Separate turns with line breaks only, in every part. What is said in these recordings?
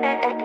Yes,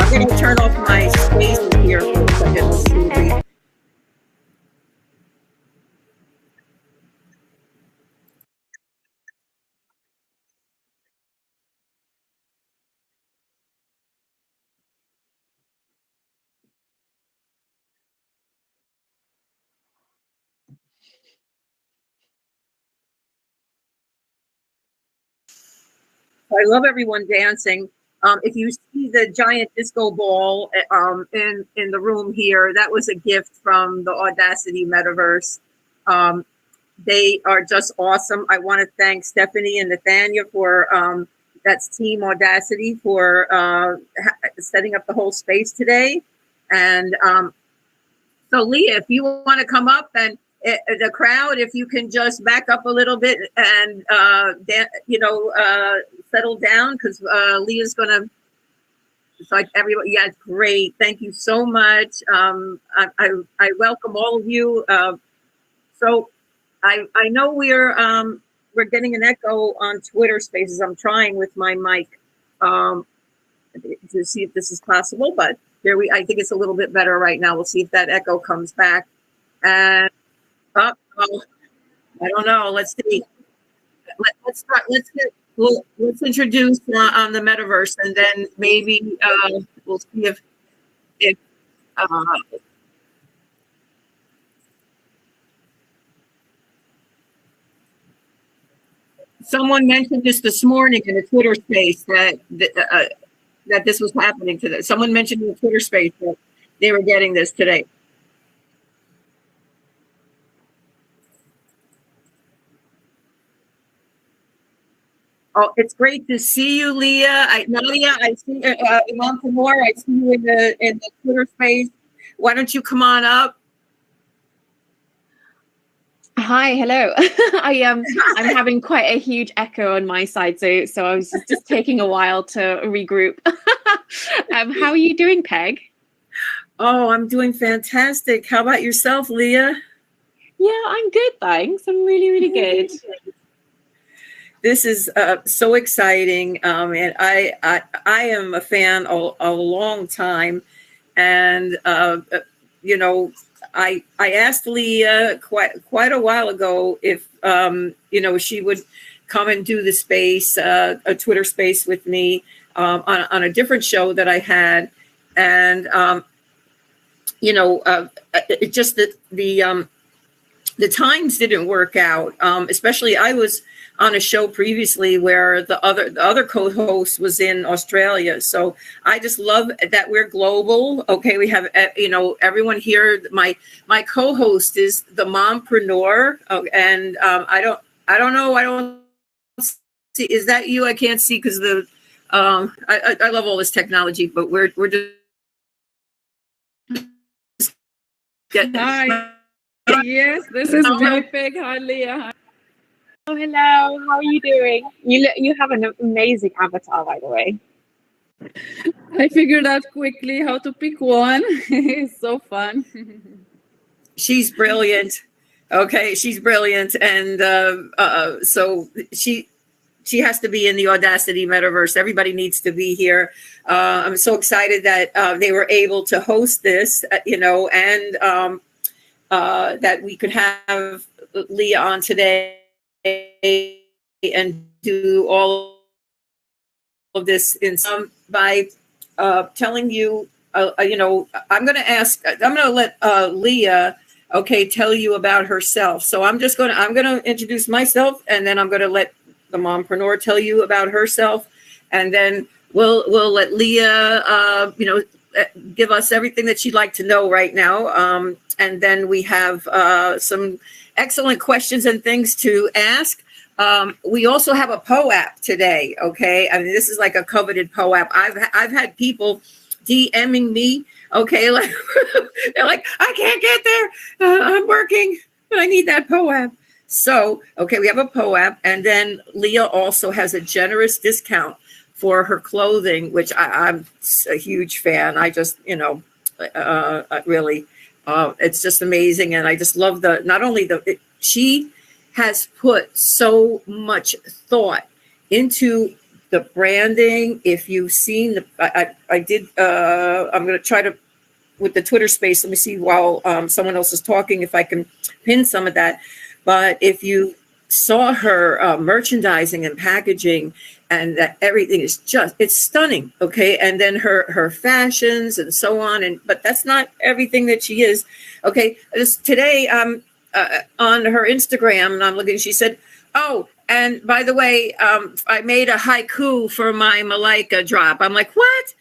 I'm going to turn off my spaces here for a second. Let's see if we... I love everyone dancing. If you see the giant disco ball in the room here, that was a gift from the Audacity Metaverse. They are just awesome. I want to thank Stephanie and Nathania for that's Team Audacity for setting up the whole space today. And so Leah, if you want to come up and the crowd, if you can just back up a little bit and settle down, because Leah's gonna. It's like everybody. Yeah, great. Thank you so much. I welcome all of you. So I know we're getting an echo on Twitter Spaces. I'm trying with my mic to see if this is possible, but I think it's a little bit better right now. We'll see if that echo comes back. And I don't know. Let's see. Let's start. Let's introduce on the Metaverse, and then maybe we'll see if someone mentioned this morning in a Twitter space that this was happening to them. Someone mentioned in the Twitter space that they were getting this today. Oh, it's great to see you, Leah. Nadia, I see Iman Kamor. I see you in the Twitter space. Why don't you come on up?
Hi, hello. I'm having quite a huge echo on my side, so I was just taking a while to regroup. How are you doing, Peg?
Oh, I'm doing fantastic. How about yourself, Leah?
Yeah, I'm good, thanks. I'm really, really good.
This is so exciting, and I am a fan a long time, and I asked Leah quite a while ago if she would come and do the space, a Twitter space with me on a different show that I had, and it just that the times didn't work out. Especially, I was on a show previously where the other co-host was in Australia. So I just love that we're global. Okay, we have everyone here. My co-host is the mompreneur, and I don't know. I don't see. Is that you? I can't see because the I love all this technology, but we're just
Hi. Yes, this is very big. Hi, Leah.
Oh, hello. How are you doing? You have an amazing avatar, by the way.
I figured out quickly how to pick one. It's so fun.
She's brilliant. Okay, she's brilliant, and so she has to be in the Audacity Metaverse. Everybody needs to be here. I'm so excited that they were able to host this, and that we could have Leah on today and do all of this in some by telling you, I'm going to let Leah, tell you about herself. So I'm going to introduce myself, and then I'm going to let the mompreneur tell you about herself, and then we'll let Leah, give us everything that she'd like to know right now. And then we have some excellent questions and things to ask. We also have a POAP today. Okay, I mean, this is like a coveted POAP. I've had people DMing me. Okay, like they're like, I can't get there. I'm working, but I need that POAP. So, we have a POAP, and then Leah also has a generous discount for her clothing, which I'm a huge fan. I just, really, it's just amazing. And I just love she has put so much thought into the branding. If you've seen I'm going to try to, with the Twitter space, let me see while someone else is talking, if I can pin some of that. But if you saw her merchandising and packaging, and that everything is it's stunning. Okay. And then her fashions and so on. But that's not everything that she is. Okay. Today, on her Instagram, and I'm looking, she said, oh, and by the way, I made a haiku for my Malika drop. I'm like, what?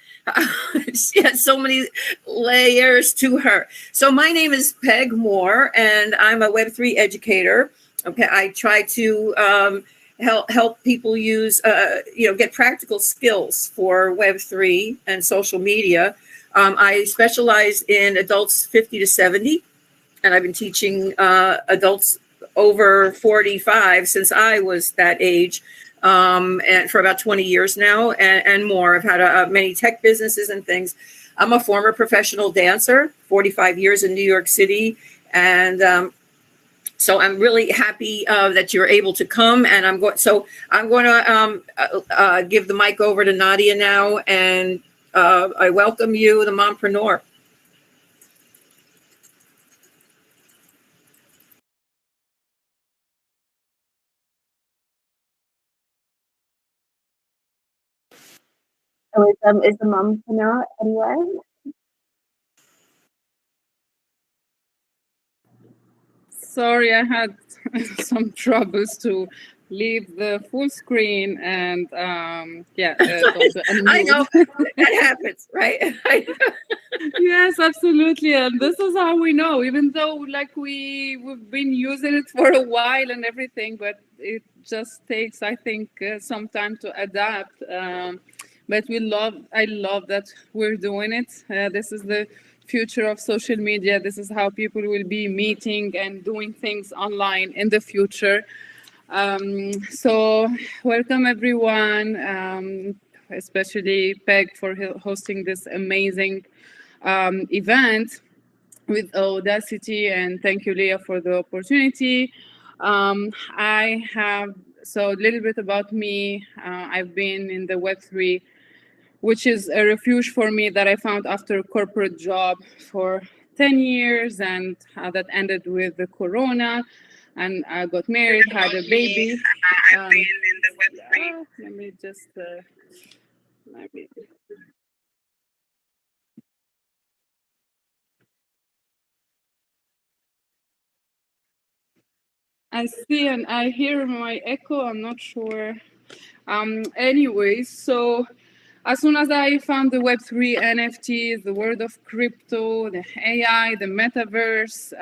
She has so many layers to her. So my name is Peg Moore, and I'm a Web3 educator. Okay, I try to help people use, get practical skills for Web3 and social media. I specialize in adults 50 to 70, and I've been teaching adults over 45 since I was that age. And for about 20 years now and more. I've had many tech businesses and things. I'm a former professional dancer, 45 years in New York City. And so I'm really happy that you're able to come. And I'm going to give the mic over to Nadia now. And I welcome you, the mompreneur.
So is the mompreneur anywhere?
Sorry, I had some troubles to leave the full screen, and
I know that happens, right?
Yes, absolutely. And this is how we know, even though we've been using it for a while and everything, but it just takes, I think, some time to adapt. But I love that we're doing it. This is the future of social media. This is how people will be meeting and doing things online in the future. So welcome everyone, especially Peg for hosting this amazing event with Audacity, and thank you, Leah, for the opportunity. I have, so a little bit about me. I've been in the Web3, which is a refuge for me that I found after a corporate job for 10 years, and how that ended with the corona. And I got married, had a baby. Let me just maybe. I see and I hear my echo. I'm not sure. Anyways, so as soon as I found the Web3 NFTs, the world of crypto, the AI, the metaverse,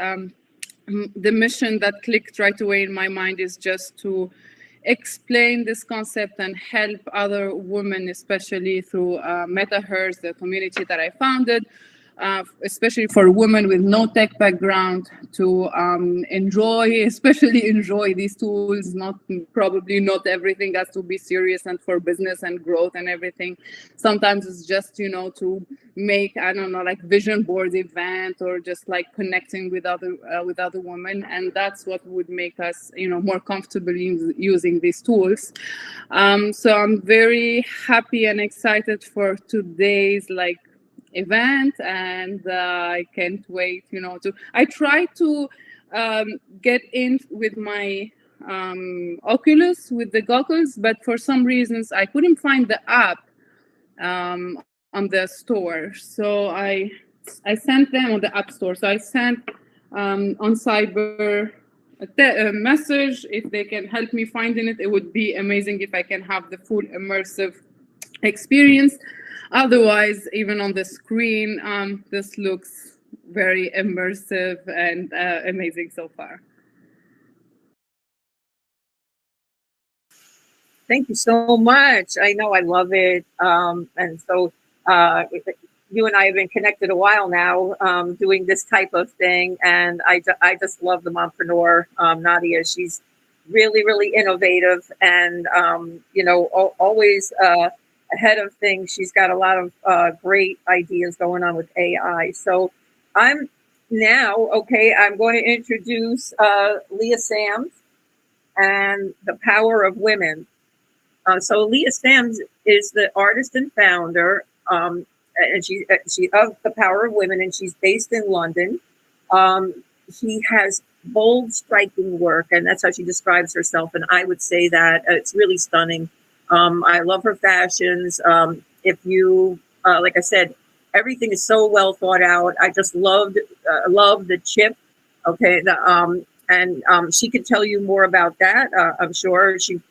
the mission that clicked right away in my mind is just to explain this concept and help other women, especially through Metaverse, the community that I founded, especially for women with no tech background, to especially enjoy these tools. Probably not everything has to be serious and for business and growth and everything. Sometimes it's just, to make, I don't know, like vision board event, or just like connecting with other women, and that's what would make us, more comfortable using these tools. So I'm very happy and excited for today's event, and I can't wait, I try to get in with my Oculus with the goggles, but for some reasons I couldn't find the app on the store. So I sent them on the App Store. So I sent on Cyber a message. If they can help me finding it, it would be amazing if I can have the full immersive experience. Otherwise, even on the screen, this looks very immersive and amazing so far.
Thank you so much. I know, I love it. And so you and I have been connected a while now, doing this type of thing. And I just love the mompreneur, Nadia. She's really, really innovative and, always ahead of things. She's got a lot of great ideas going on with AI. So I'm going to introduce Leah Sams and the Power of Women. So Leah Sams is the artist and founder, and she of the Power of Women, and she's based in London. She has bold, striking work, and that's how she describes herself. And I would say that it's really stunning. I love her fashions. If you, like I said, everything is so well thought out. I just love the chip. Okay, she could tell you more about that. I'm sure she's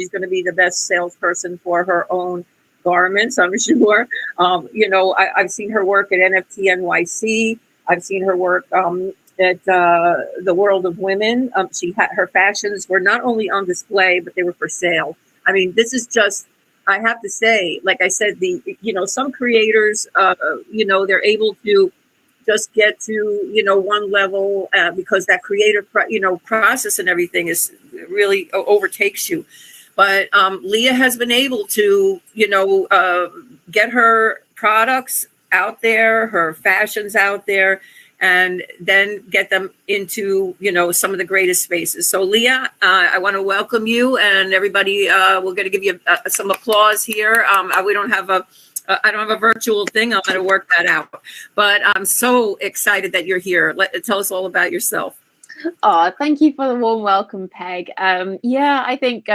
going to be the best salesperson for her own garments, I'm sure. I've seen her work at NFT NYC. I've seen her work at the World of Women. Her fashions were not only on display, but they were for sale. I mean, this is just, I have to say, like I said, some creators, they're able to just get to, one level because that creative, process and everything is really overtakes you. But Leah has been able to, get her products out there, her fashions out there, and then get them into, some of the greatest spaces. So Leah, I want to welcome you, and everybody, we're going to give you some applause here. We don't have I don't have a virtual thing. I'm going to work that out. But I'm so excited that you're here. Tell us all about yourself.
Oh, thank you for the warm welcome, Peg. I think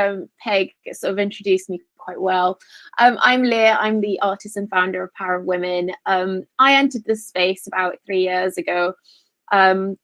Peg sort of introduced me quite well. I'm Leah. I'm the artist and founder of Power of Women. I entered this space about 3 years ago. And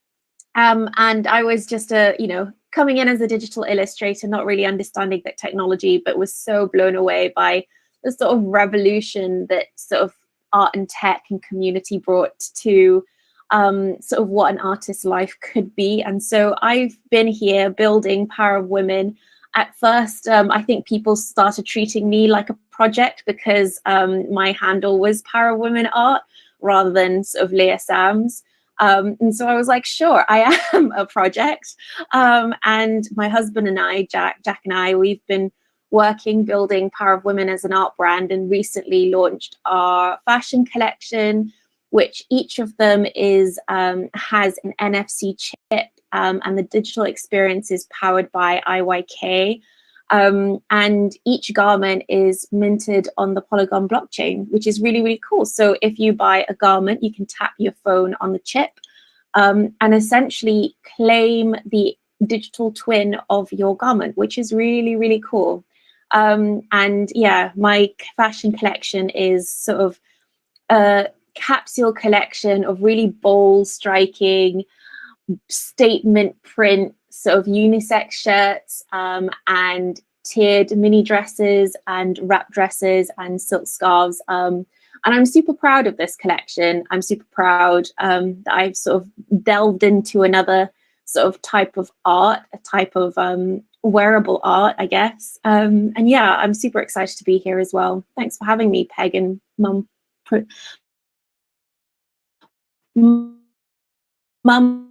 I was just coming in as a digital illustrator, not really understanding that technology, but was so blown away by the sort of revolution that sort of art and tech and community brought to sort of what an artist's life could be. And so I've been here building Power of Women. At first, I think people started treating me like a project because my handle was Power of Women Art rather than sort of Leah Sams. And so I was like, sure, I am a project. And my husband and I, Jack and I, we've been working, building Power of Women as an art brand, and recently launched our fashion collection, which each of them is has an NFC chip, and the digital experience is powered by IYK. And each garment is minted on the Polygon blockchain, which is really, really cool. So if you buy a garment, you can tap your phone on the chip and essentially claim the digital twin of your garment, which is really, really cool. And yeah, my fashion collection is sort of a capsule collection of really bold, striking, statement print sort of unisex shirts and tiered mini dresses and wrap dresses and silk scarves. And I'm super proud of this collection. I'm super proud that I've sort of delved into another sort of type of art, a type of wearable art, I guess. And yeah, I'm super excited to be here as well. Thanks for having me, Peg and Mumpreneur.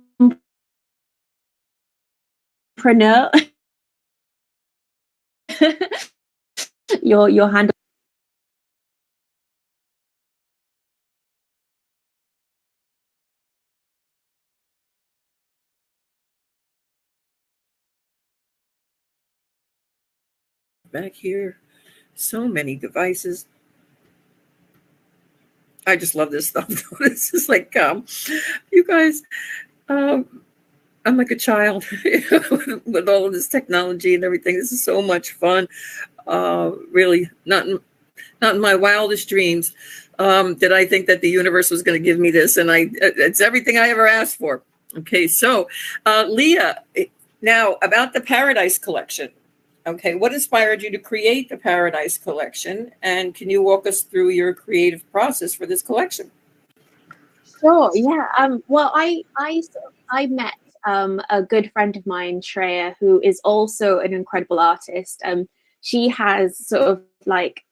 your handle.
Back here, so many devices. I just love this stuff. This is like, you guys, I'm like a child with all of this technology and everything. This is so much fun. Really, not in my wildest dreams did I think that the universe was going to give me this, and it's everything I ever asked for. Okay, so Leah, now about the Paradise Collection. Okay, what inspired you to create the Paradise Collection, and can you walk us through your creative process for this collection?
Sure. Yeah. Well, I met a good friend of mine, Shreya, who is also an incredible artist. She has sort of like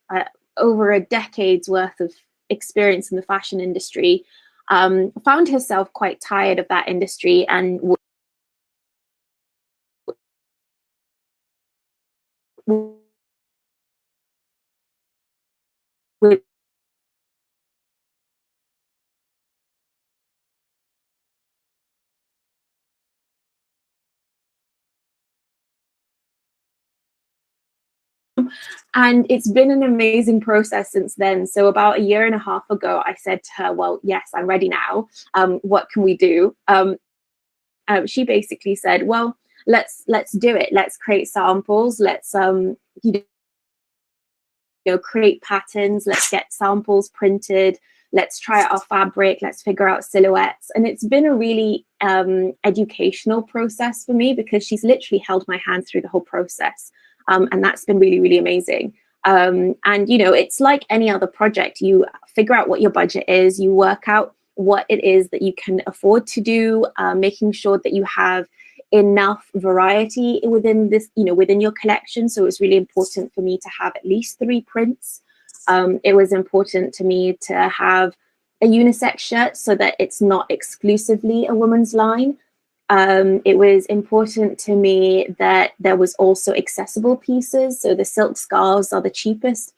over a decade's worth of experience in the fashion industry. Found herself quite tired of that industry and with and it's been an amazing process since then. So about a year and a half ago, I said to her, well, yes, I'm ready now. What can we do? She basically said, well, let's do it. Let's create samples. Let's create patterns. Let's get samples printed. Let's try out our fabric. Let's figure out silhouettes. And it's been a really educational process for me, because she's literally held my hand through the whole process. And that's been really, really amazing. And, it's like any other project. You figure out what your budget is, you work out what it is that you can afford to do, making sure that you have enough variety within this, within your collection. So it's really important for me to have at least 3 prints. It was important to me to have a unisex shirt so that it's not exclusively a woman's line. It was important to me that there was also accessible pieces. So the silk scarves are the cheapest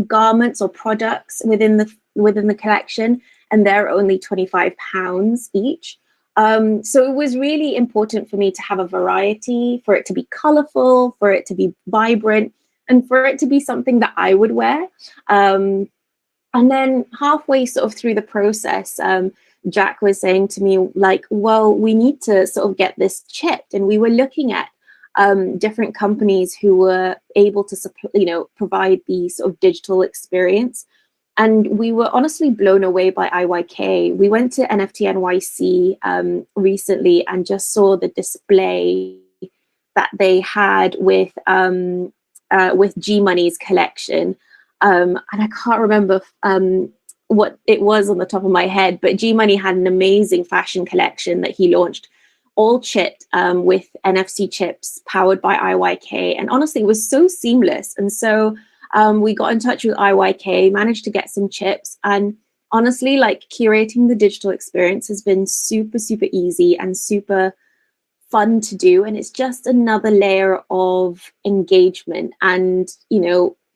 garments or products within the collection, and they're only £25 each. So it was really important for me to have a variety, for it to be colorful, for it to be vibrant, and for it to be something that I would wear. And then halfway sort of through the process, Jack was saying to me, like, well, we need to sort of get this chipped. And we were looking at different companies who were able to, provide the sort of digital experience. And we were honestly blown away by IYK. We went to NFT NYC recently and just saw the display that they had with G Money's collection. And I can't remember what it was on the top of my head, but G Money had an amazing fashion collection that he launched, all chipped with NFC chips powered by IYK. And honestly, it was so seamless. And so we got in touch with IYK, managed to get some chips, and honestly, like, curating the digital experience has been super, super easy and super fun to do. And it's just another layer of engagement. And,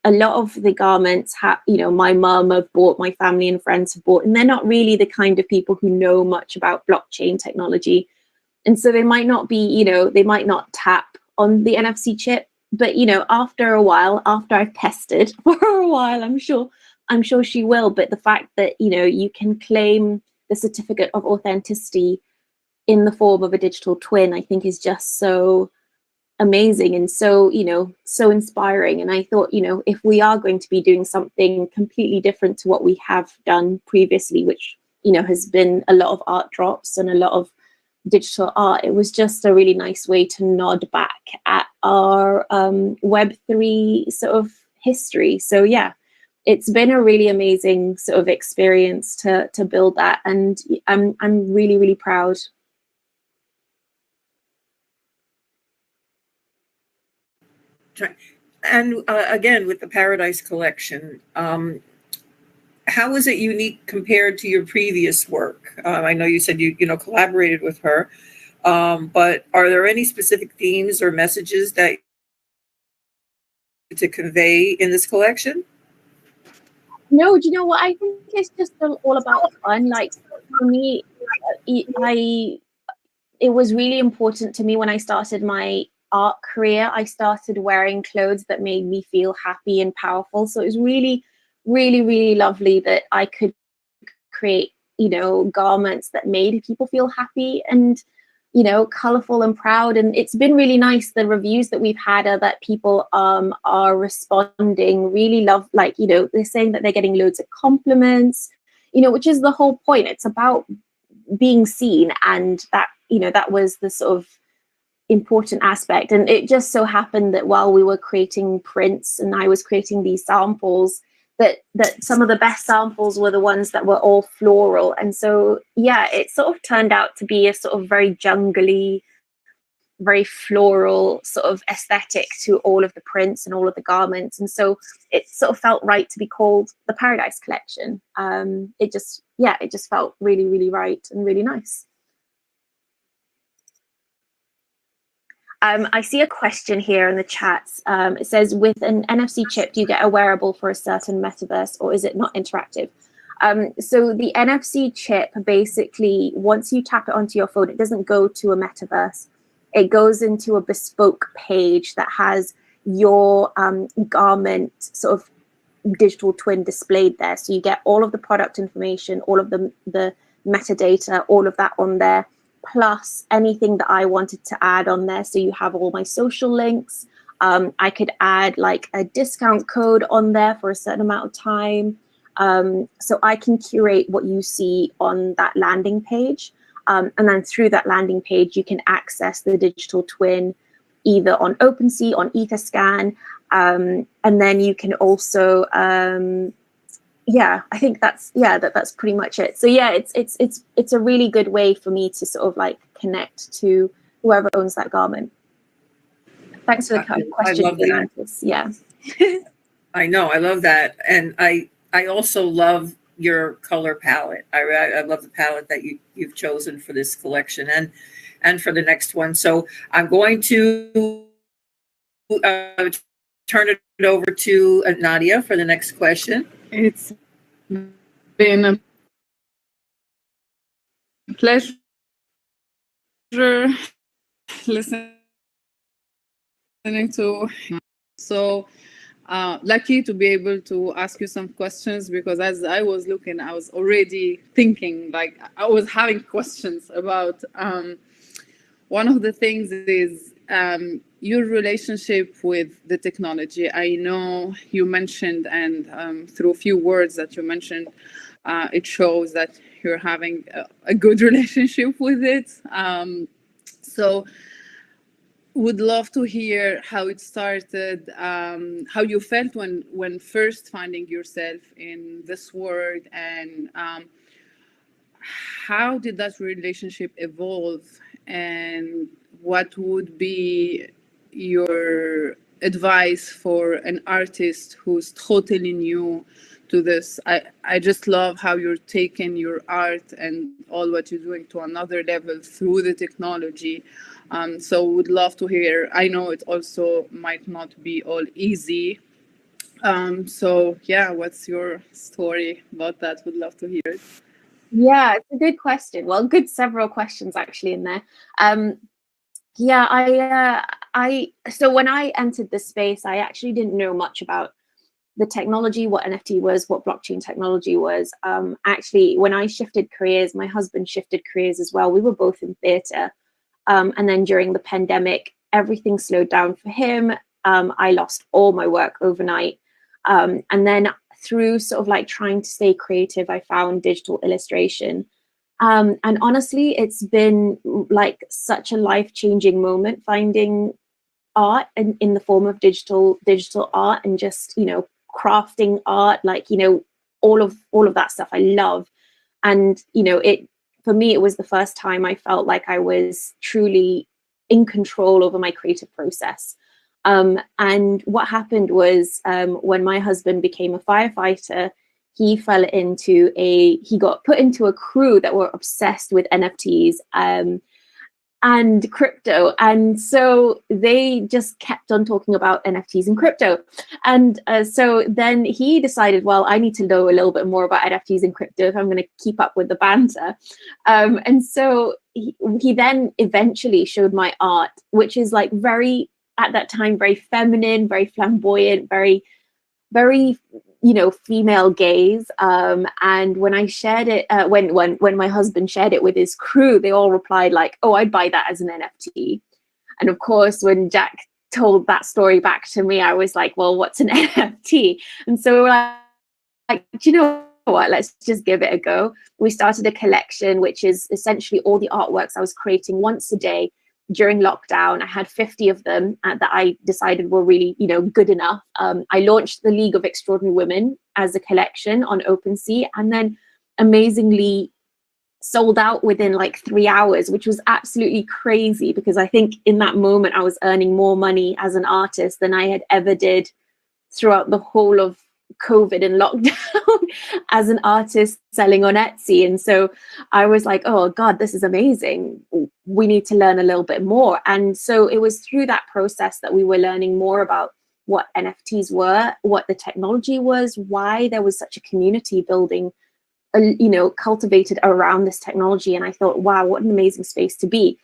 a lot of the garments my mum have bought, my family and friends have bought, and they're not really the kind of people who know much about blockchain technology. And so they might not be, they might not tap on the NFC chip but you know, after a while, after I've tested for a while, I'm sure she will. But the fact that, you know, you can claim the certificate of authenticity in the form of a digital twin, I think is just so amazing and so, you know, so inspiring. And I thought, you know, if we are going to be doing something completely different to what we have done previously, which, you know, has been a lot of art drops and a lot of digital art, it was just a really nice way to nod back at our Web3 sort of history. So yeah, it's been a really amazing sort of experience to build that, and I'm really, really proud.
And again, with the Paradise collection, how is it unique compared to your previous work? I know you said you know collaborated with her, but are there any specific themes or messages that to convey in this collection?
No, do you know what? I think it's just all about fun. Like for me, it was really important to me when I started my art career. I started wearing clothes that made me feel happy and powerful. So it was really, really, really lovely that I could create, you know, garments that made people feel happy and, you know, colorful and proud. And it's been really nice. The reviews that we've had are that people are responding, really love, like, you know, they're saying that they're getting loads of compliments, you know, which is the whole point. It's about being seen, and that, you know, that was the sort of important aspect. And it just so happened that while we were creating prints and I was creating these samples, that some of the best samples were the ones that were all floral. And so yeah, it sort of turned out to be a sort of very jungly, very floral sort of aesthetic to all of the prints and all of the garments. And so it sort of felt right to be called the Paradise Collection. It just felt really, really right and really nice. I see a question here in the chats. It says, with an NFC chip, do you get a wearable for a certain metaverse, or is it not interactive? So the NFC chip, basically, once you tap it onto your phone, it doesn't go to a metaverse. It goes into a bespoke page that has your garment sort of digital twin displayed there. So you get all of the product information, all of the metadata, all of that on there, plus anything that I wanted to add on there. So you have all my social links. I could add like a discount code on there for a certain amount of time. So I can curate what you see on that landing page. And then through that landing page, you can access the digital twin either on OpenSea, on Etherscan, and then you can also I think that's pretty much it. So yeah, it's a really good way for me to sort of like connect to whoever owns that garment. Thanks for the question.
I love that.
Yeah.
I know, I love that, and I also love your color palette. I love the palette that you've chosen for this collection and for the next one. So I'm going to turn it over to Nadia for the next question.
It's been a pleasure listening to. So lucky to be able to ask you some questions, because as I was looking, I was already thinking, like I was having questions about one of the things is your relationship with the technology. I know you mentioned, and through a few words that you mentioned, it shows that you're having a good relationship with it. So would love to hear how it started, how you felt when first finding yourself in this world, and how did that relationship evolve, and what would be your advice for an artist who's totally new to this? I just love how you're taking your art and all what you're doing to another level through the technology. So would love to hear. I know it also might not be all easy. So yeah, what's your story about that? Would love to hear it.
Yeah, it's a good question. Well, several questions actually in there. So when I entered this space, I actually didn't know much about the technology, what NFT was, what blockchain technology was. Actually, when I shifted careers, my husband shifted careers as well. We were both in theatre. And then during the pandemic, everything slowed down for him. I lost all my work overnight. And then through sort of like trying to stay creative, I found digital illustration. And honestly, it's been like such a life-changing moment finding art in the form of digital art, and just, you know, crafting art, like, you know, all of that stuff I love. And, you know, it, for me, it was the first time I felt like I was truly in control over my creative process. And what happened was, when my husband became a firefighter, he got put into a crew that were obsessed with NFTs and crypto. And so they just kept on talking about NFTs and crypto. And so then he decided, well, I need to know a little bit more about NFTs and crypto if I'm going to keep up with the banter. And so he then eventually showed my art, which is like very, at that time, very feminine, very flamboyant, very, you know, female gaze. And when I shared it, when my husband shared it with his crew, they all replied like, "Oh, I'd buy that as an NFT." And of course, when Jack told that story back to me, I was like, "Well, what's an NFT?" And so we were like, do you know what? Let's just give it a go. We started a collection, which is essentially all the artworks I was creating once a day during lockdown. I had 50 of them that I decided were really, you know, good enough. I launched the League of Extraordinary Women as a collection on OpenSea, and then amazingly sold out within like 3 hours, which was absolutely crazy, because I think in that moment I was earning more money as an artist than I had ever did throughout the whole of COVID and lockdown as an artist selling on Etsy. And so I was like, oh God, this is amazing. We need to learn a little bit more. And so it was through that process that we were learning more about what NFTs were, what the technology was, why there was such a community building, you know, cultivated around this technology. And I thought, wow, what an amazing space to be.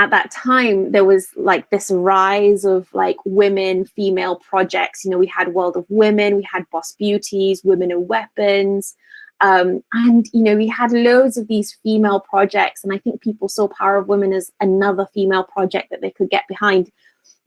At that time, there was like this rise of like women, female projects. You know, we had World of Women, we had Boss Beauties, Women and Weapons. And, you know, we had loads of these female projects. And I think people saw Power of Women as another female project that they could get behind.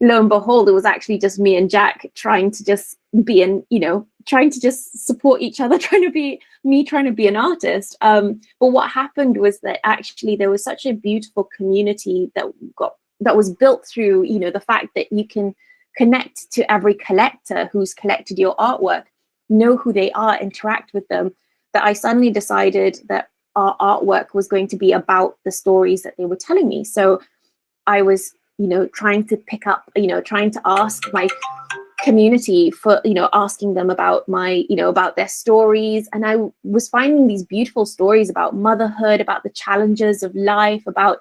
Lo and behold, it was actually just me and Jack trying to just be in, you know, trying to just support each other, trying to be an artist. But what happened was that actually there was such a beautiful community that was built through, you know, the fact that you can connect to every collector who's collected your artwork, know who they are, interact with them, that I suddenly decided that our artwork was going to be about the stories that they were telling me. So I was, you know, trying to pick up, you know, trying to ask my community for, you know, asking them about my, you know, about their stories. And I was finding these beautiful stories about motherhood, about the challenges of life, about,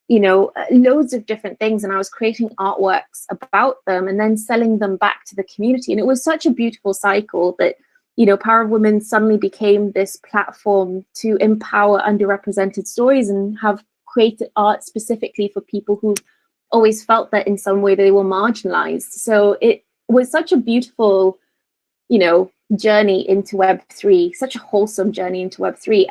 you know, loads of different things. And I was creating artworks about them and then selling them back to the community. And it was such a beautiful cycle that, you know, Power of Women suddenly became this platform to empower underrepresented stories and have created art specifically for people who always felt that in some way they were marginalized. So it was such a beautiful, you know, journey into Web3, such a wholesome journey into Web3.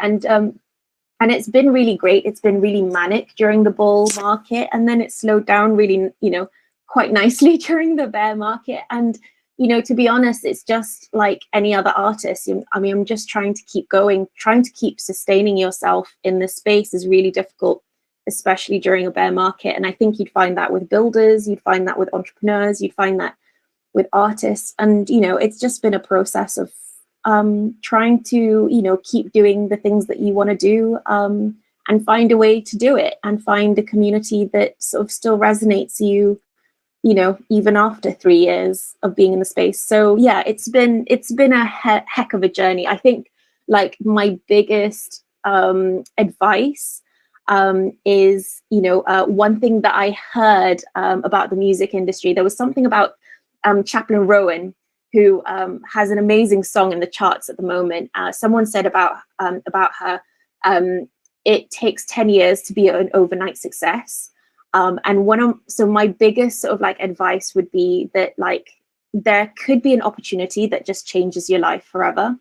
And it's been really great. It's been really manic during the bull market, and then it slowed down really, you know, quite nicely during the bear market. And, you know, to be honest, it's just like any other artist. I mean, I'm just trying to keep going, trying to keep sustaining yourself in this space is really difficult, especially during a bear market. And I think you'd find that with builders, you'd find that with entrepreneurs, you'd find that with artists. And, you know, it's just been a process of trying to, you know, keep doing the things that you want to do, and find a way to do it, and find a community that sort of still resonates you know, even after 3 years of being in the space. So yeah, it's been a heck of a journey. I think like my biggest advice is, you know, one thing that I heard about the music industry, there was something about Chaplin Rowan, who has an amazing song in the charts at the moment. Someone said about her, it takes 10 years to be an overnight success. So my biggest sort of like advice would be that like there could be an opportunity that just changes your life forever,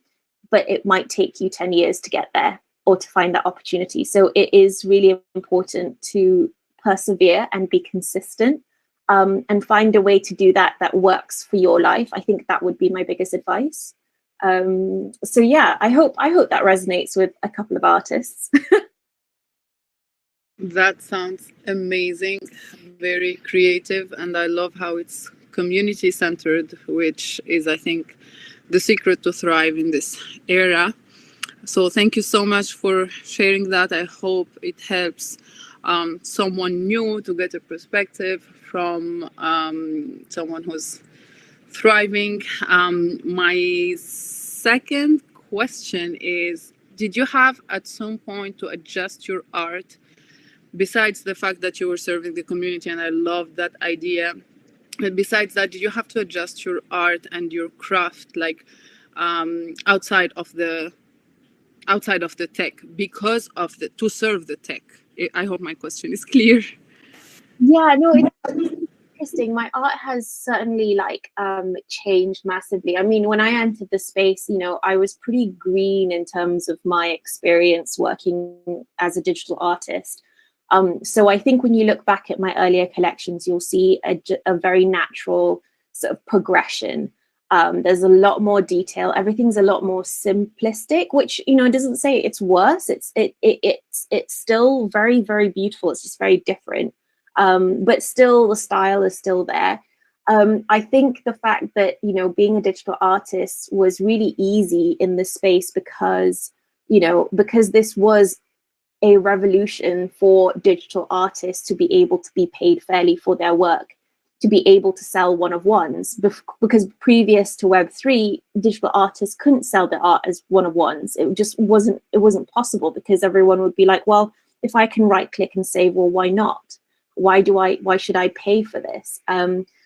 but it might take you 10 years to get there or to find that opportunity. So it is really important to persevere and be consistent, and find a way to do that that works for your life. I think that would be my biggest advice. So yeah, I hope that resonates with a couple of artists.
That sounds amazing, very creative, and I love how it's community centered, which is, I think, the secret to thrive in this era. So thank you so much for sharing that. I hope it helps someone new to get a perspective from someone who's thriving. My second question is, did you have at some point to adjust your art, besides the fact that you were serving the community, and I love that idea, but besides that, did you have to adjust your art and your craft, like outside of the tech, because of to serve the tech? I hope my question is clear.
Yeah, no, it's interesting. My art has certainly like changed massively. I mean, when I entered the space, you know, I was pretty green in terms of my experience working as a digital artist. So I think when you look back at my earlier collections, you'll see a very natural sort of progression. There's a lot more detail. Everything's a lot more simplistic, which, you know, doesn't say it's worse. It's still very, very beautiful. It's just very different. But still, the style is still there. I think the fact that, you know, being a digital artist was really easy in this space because, you know, because this was a revolution for digital artists to be able to be paid fairly for their work, to be able to sell one-of-ones, because previous to Web3, digital artists couldn't sell their art as one-of-ones. It just wasn't possible, because everyone would be like, well, if I can right click and say, well, why not? Why should I pay for this?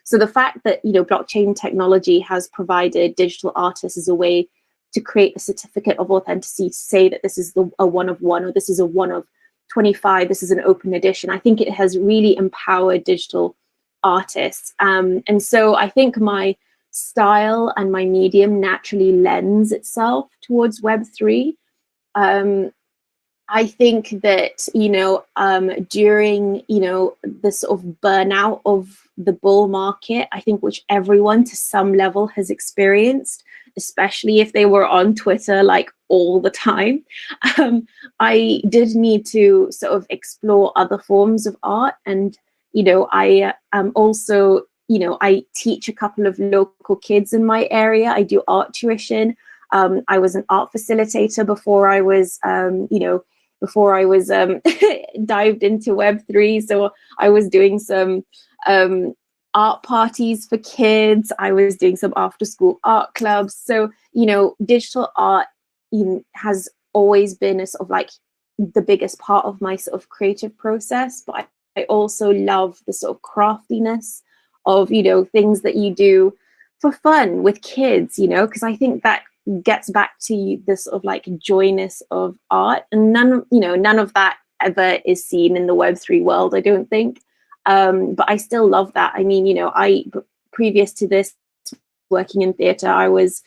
So the fact that, you know, blockchain technology has provided digital artists as a way to create a certificate of authenticity, to say that this is a one-of-one, or this is a one of 25, this is an open edition. I think it has really empowered digital artists. And so I think my style and my medium naturally lends itself towards Web3. I think that, you know, during, you know, the sort of burnout of the bull market, I think, which everyone to some level has experienced, especially if they were on Twitter like all the time, I did need to sort of explore other forms of art. And, you know, I also, you know, I teach a couple of local kids in my area. I do art tuition. I was an art facilitator before I was, you know, before I was dived into Web3. So I was doing some art parties for kids. I was doing some after school art clubs. So, you know, digital art, you know, has always been a sort of like the biggest part of my sort of creative process. But I also love the sort of craftiness of, you know, things that you do for fun with kids, you know, because I think that gets back to this sort of like joyness of art, and none of that ever is seen in the Web3 world, I don't think. But I still love that. I mean, you know, previous to this, working in theatre, I was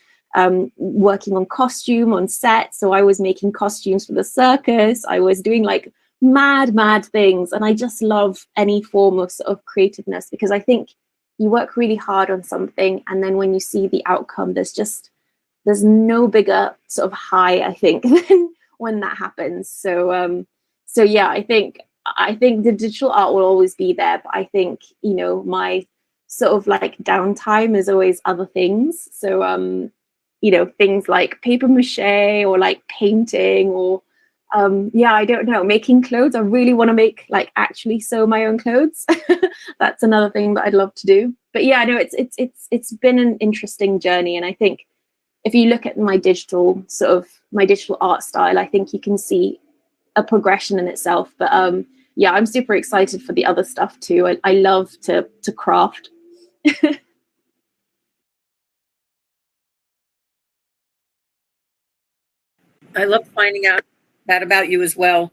working on costume on set. So I was making costumes for the circus. I was doing like mad things. And I just love any form of sort of creativeness, because I think you work really hard on something, and then when you see the outcome, there's no bigger sort of high, I think, than when that happens. So yeah, I think the digital art will always be there, but I think, you know, my sort of like downtime is always other things. So you know, things like paper mache or like painting, or yeah, I don't know, making clothes. I really want to make, like, actually sew my own clothes. That's another thing that I'd love to do. But yeah, no, it's been an interesting journey, and I think if you look at my digital art style, I think you can see a progression in itself. But yeah, I'm super excited for the other stuff too. I love to craft.
I love finding out that about you as well,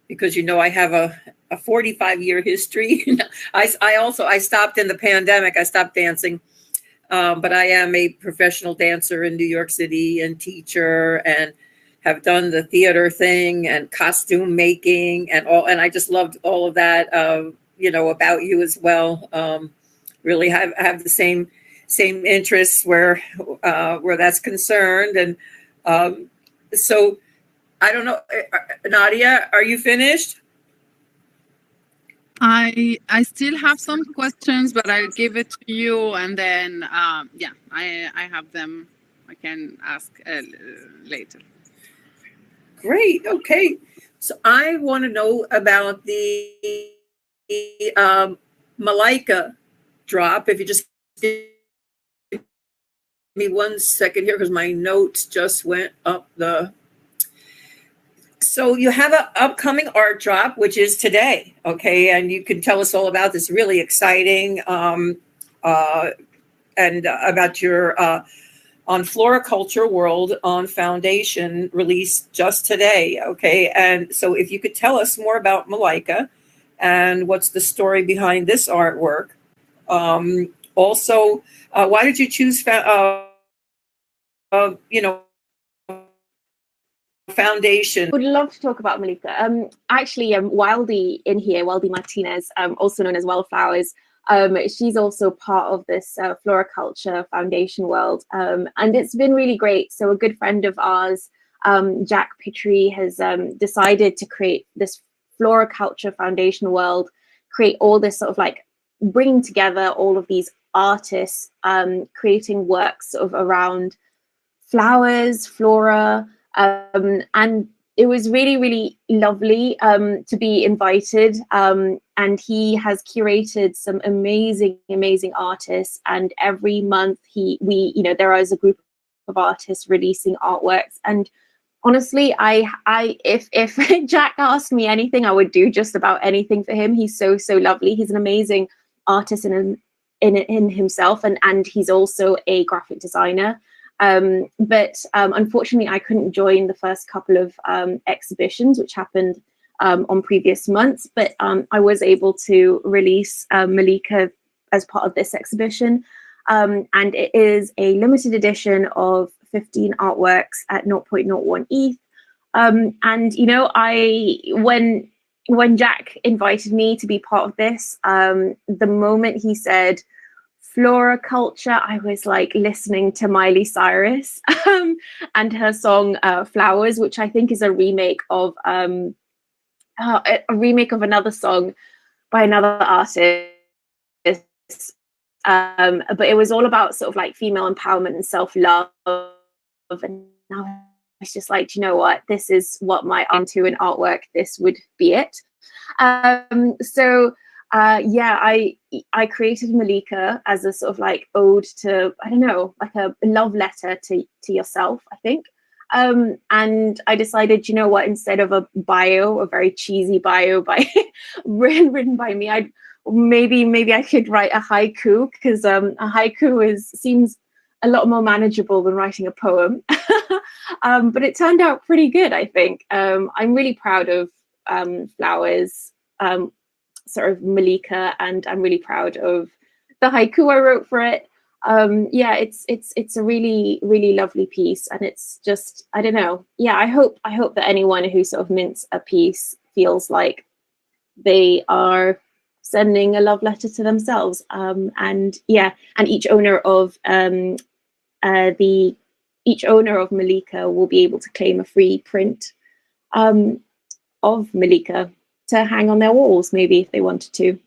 because, you know, I have a 45-year history. I stopped in the pandemic. I stopped dancing. But I am a professional dancer in New York City and teacher, and have done the theater thing and costume making and all. And I just loved all of that, about you as well. Really have the same interests where that's concerned. And so I don't know, Nadia, are you finished?
I still have some questions, but I'll give it to you, and then I have them. I can ask later.
Great. Okay. So I want to know about the Malika drop. If you just give me 1 second here, because my notes just went up the. So you have an upcoming art drop, which is today, okay? And you can tell us all about this. Really exciting, and about your on Floriculture World on Foundation, released just today, okay? And so if you could tell us more about Malika and what's the story behind this artwork. Also, why did you choose, Foundation?
Would love to talk about Malika. Actually, Wildy in here, Wildy Martinez, also known as Wildflowers. She's also part of this Floriculture Foundation world, and it's been really great. So a good friend of ours, Jack Pittry, has decided to create this Floriculture Foundation world, create all this sort of like bringing together all of these artists, creating works sort of around flowers, flora, and it was really, really lovely to be invited. And he has curated some amazing, amazing artists. And every month there is a group of artists releasing artworks. And honestly, if Jack asked me anything, I would do just about anything for him. He's so, so lovely. He's an amazing artist in himself, and he's also a graphic designer. But unfortunately, I couldn't join the first couple of exhibitions, which happened on previous months. But I was able to release Malika as part of this exhibition. And it is a limited edition of 15 artworks at 0.01 ETH. And, when Jack invited me to be part of this, the moment he said Floriculture, I was like listening to Miley Cyrus and her song Flowers, which I think is a remake of another song by another artist. But it was all about sort of like female empowerment and self-love. And I was just like, do you know what? This is what my onto in artwork. This would be it. I created Malika as a sort of like ode to, I don't know, like a love letter to yourself, I think. And I decided, you know what, instead of a bio, a very cheesy bio by written by me, maybe I could write a haiku, because a haiku seems a lot more manageable than writing a poem. But it turned out pretty good, I think. I'm really proud of Flowers, sort of Malika, and I'm really proud of the haiku I wrote for it. It's a really, really lovely piece, and it's just, I don't know. Yeah, I hope that anyone who sort of mints a piece feels like they are sending a love letter to themselves. And each owner of Malika will be able to claim a free print of Malika to hang on their walls, maybe, if they wanted to.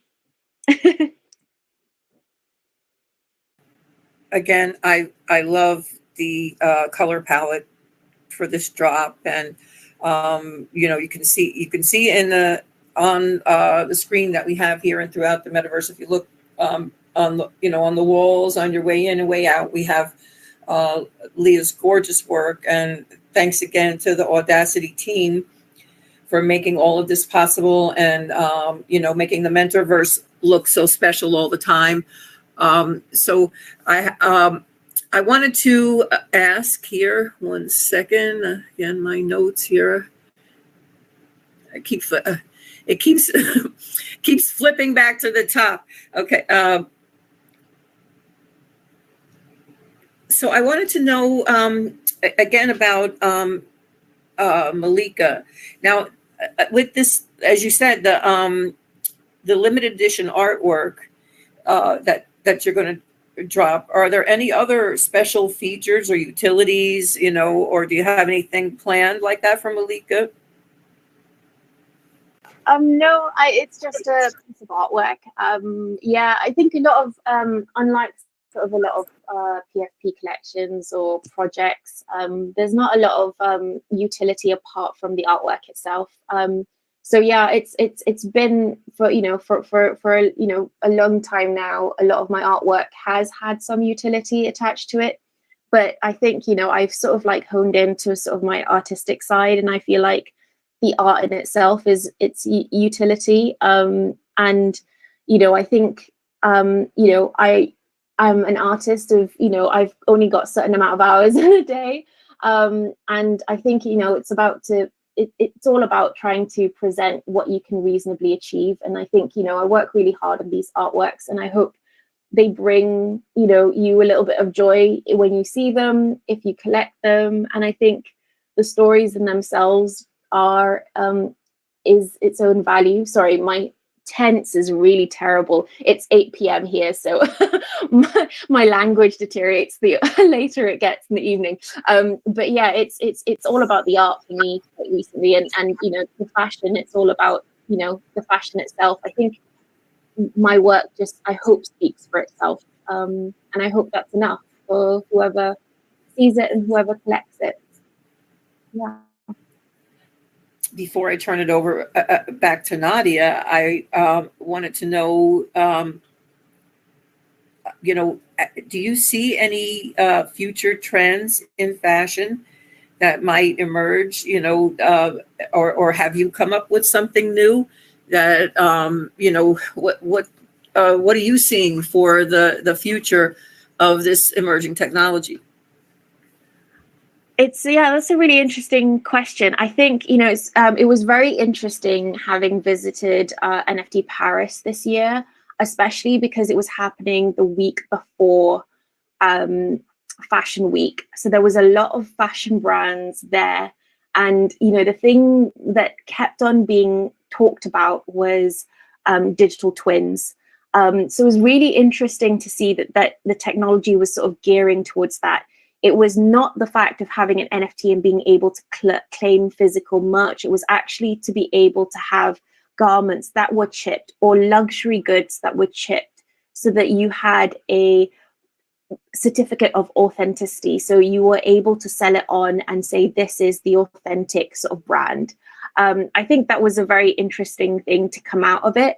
Again, I love the color palette for this drop, and you can see in on the screen that we have here and throughout the metaverse. If you look on the walls on your way in and way out, we have Leah's gorgeous work. And thanks again to the Audacity team for making all of this possible, and making the Mentorverse look so special all the time. So I wanted to ask here, 1 second, again, my notes here. I keep it keeps keeps flipping back to the top. Okay. So I wanted to know again about Malika. Now, with this, as you said, the limited edition artwork that you're going to drop, are there any other special features or utilities, or do you have anything planned like that for Malika?
No, it's just a piece of artwork. Yeah, I think a lot of unlike sort of a lot of PFP collections or projects, there's not a lot of utility apart from the artwork itself. So yeah, it's been for a long time now. A lot of my artwork has had some utility attached to it, but I think I've sort of like honed into sort of my artistic side, and I feel like the art in itself is its utility. And I think I'm an artist of I've only got a certain amount of hours in a day, and I think it's all about trying to present what you can reasonably achieve. And I think I work really hard on these artworks, and I hope they bring you a little bit of joy when you see them, if you collect them. And I think the stories in themselves are is its own value. Sorry, my tense is really terrible. It's 8 p.m. here, so my language deteriorates the later it gets in the evening. But yeah, it's all about the art for me recently, and the fashion. It's all about the fashion itself. I think my work just, I hope, speaks for itself, and I hope that's enough for whoever sees it and whoever collects it. Yeah.
Before I turn it over back to Nadia, I wanted to know, do you see any future trends in fashion that might emerge, or have you come up with something new that, what are you seeing for the future of this emerging technology?
That's a really interesting question. I think it was very interesting having visited NFT Paris this year, especially because it was happening the week before Fashion Week. So there was a lot of fashion brands there, and the thing that kept on being talked about was digital twins. So it was really interesting to see that the technology was sort of gearing towards that. It was not the fact of having an NFT and being able to claim physical merch. It was actually to be able to have garments that were chipped or luxury goods that were chipped, so that you had a certificate of authenticity. So you were able to sell it on and say, this is the authentic sort of brand. I think that was a very interesting thing to come out of it.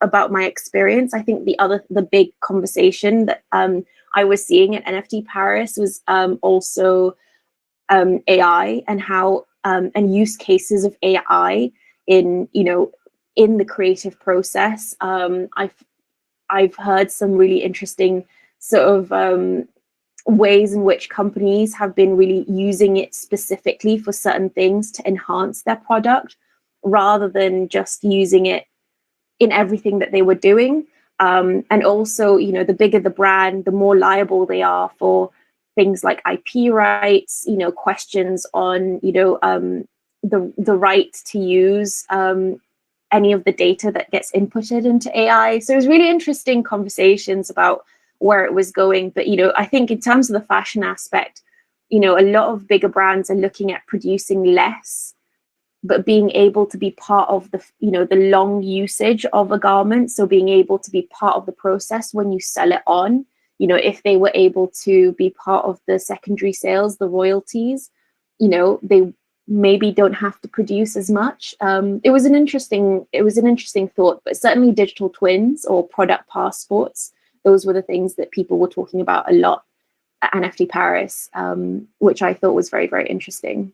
About my experience, I think the big conversation that I was seeing at NFT Paris was also AI and how and use cases of AI in the creative process. I've heard some really interesting sort of ways in which companies have been really using it specifically for certain things to enhance their product, rather than just using it in everything that they were doing. And also, the bigger the brand, the more liable they are for things like IP rights, questions on, the right to use any of the data that gets inputted into AI. So it was really interesting conversations about where it was going. But, I think in terms of the fashion aspect, a lot of bigger brands are looking at producing less, but being able to be part of the long usage of a garment. So being able to be part of the process when you sell it on, if they were able to be part of the secondary sales, the royalties, they maybe don't have to produce as much. It was an interesting thought, but certainly digital twins or product passports, those were the things that people were talking about a lot at NFT Paris, which I thought was very, very interesting.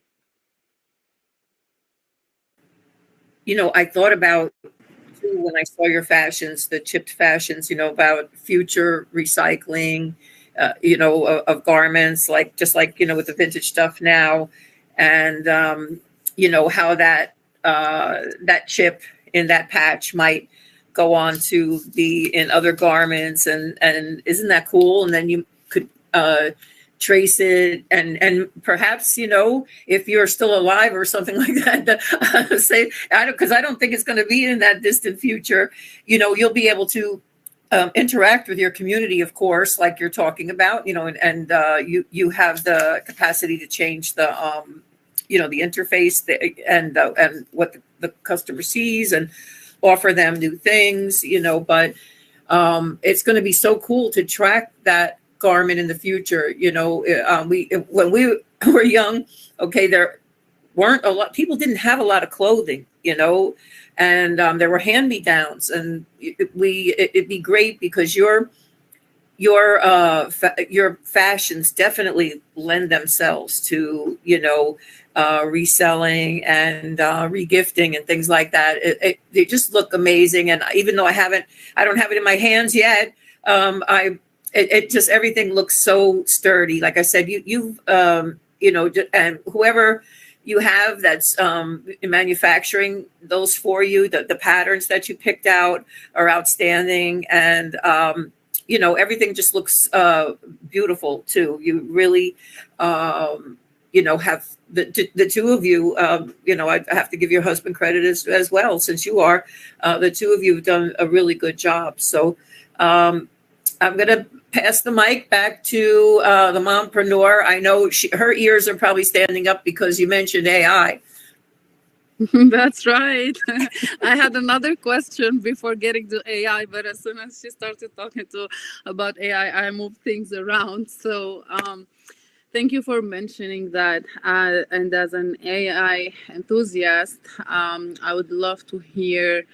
I thought about, too, when I saw your fashions, the chipped fashions, about future recycling, of garments, just like with the vintage stuff now, and, how that that chip in that patch might go on to be in other garments, and isn't that cool? And then you could trace it, and perhaps, you know, if you're still alive or something like that, say, because I don't think it's going to be in that distant future, you know, you'll be able to interact with your community, of course, like you're talking about, you know, and you have the capacity to change the you know, the interface, and what the customer sees, and offer them new things, you know. But it's going to be so cool to track that garment in the future. You know, when we were young, okay, there weren't a lot, people didn't have a lot of clothing, you know, and there were hand-me-downs, and it'd be great because your fashions definitely lend themselves to, you know, reselling and regifting and things like that. They just look amazing, and even though I don't have it in my hands yet, it just, everything looks so sturdy. Like I said, you've you know, and whoever you have that's manufacturing those for you, the patterns that you picked out are outstanding, and you know, everything just looks beautiful too. You really you know, have the two of you, you know, I have to give your husband credit as well, since you are the two of you have done a really good job. So I'm going to pass the mic back to the mompreneur. I know her ears are probably standing up because you mentioned AI.
That's right. I had another question before getting to AI, but as soon as she started talking about AI, I moved things around. So thank you for mentioning that. And as an AI enthusiast, I would love to hear,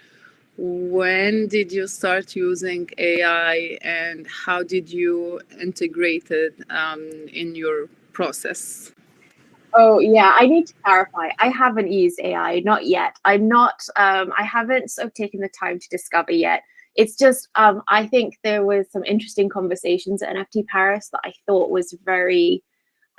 when did you start using AI, and how did you integrate it in your process?
Oh yeah, I need to clarify. I haven't used AI, not yet. I'm not. I haven't sort of taken the time to discover yet. It's just I think there was some interesting conversations at NFT Paris that I thought was very,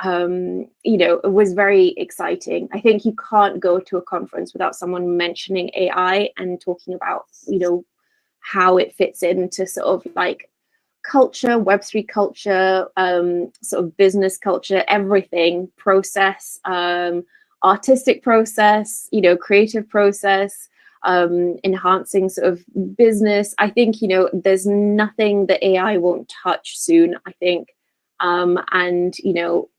you know, it was very exciting. I think you can't go to a conference without someone mentioning AI and talking about, you know, how it fits into sort of like culture, Web3 culture, sort of business culture, everything, process, artistic process, you know, creative process, enhancing sort of business. I think, you know, there's nothing that AI won't touch soon, I think. And, you know,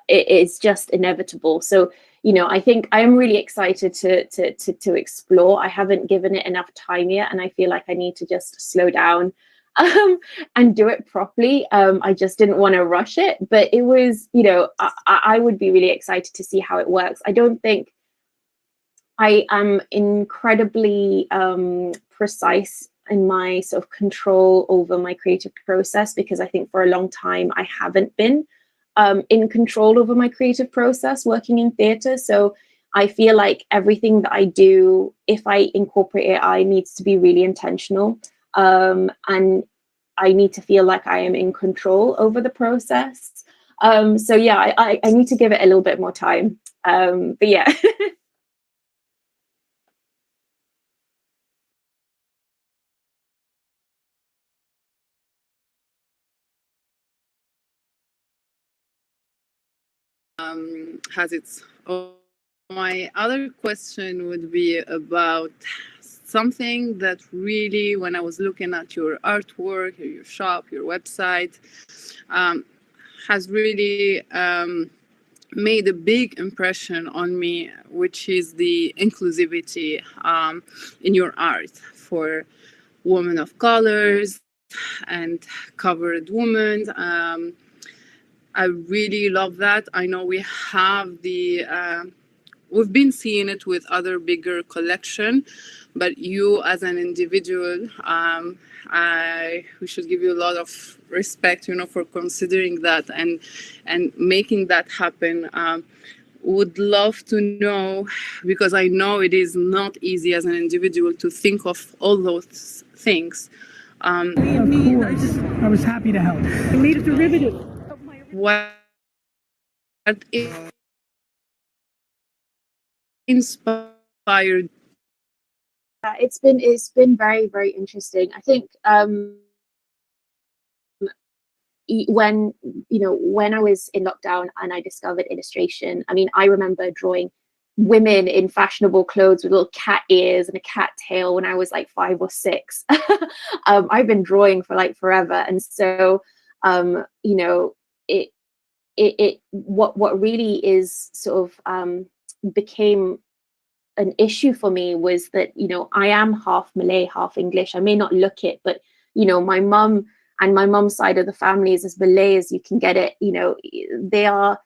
it's just inevitable. So, you know, I think I'm really excited to explore. I haven't given it enough time yet, and I feel like I need to just slow down and do it properly. I just didn't want to rush it, but it was, you know, I would be really excited to see how it works. I don't think I am incredibly precise in my sort of control over my creative process, because I think for a long time I haven't been in control over my creative process working in theatre. So I feel like everything that I do, if I incorporate AI, needs to be really intentional. And I need to feel like I am in control over the process. So yeah, I need to give it a little bit more time. But yeah.
Has its own. My other question would be about something that really, when I was looking at your artwork, your shop, your website, has really made a big impression on me, which is the inclusivity in your art for women of colors and covered women. I really love that. I know we have we've been seeing it with other bigger collection, but you as an individual, we should give you a lot of respect, you know, for considering that and making that happen. Would love to know, because I know it is not easy as an individual to think of all those things.
I was happy to help. I made a derivative.
What inspired inspired?
It's been very, very interesting. I think when when I was in lockdown and I discovered illustration, I mean, I remember drawing women in fashionable clothes with little cat ears and a cat tail when I was like 5 or 6. I've been drawing for like forever, and so what really is sort of became an issue for me was that I am half Malay, half English. I may not look it, but my mum and my mum's side of the family is as Malay as you can get it. They are,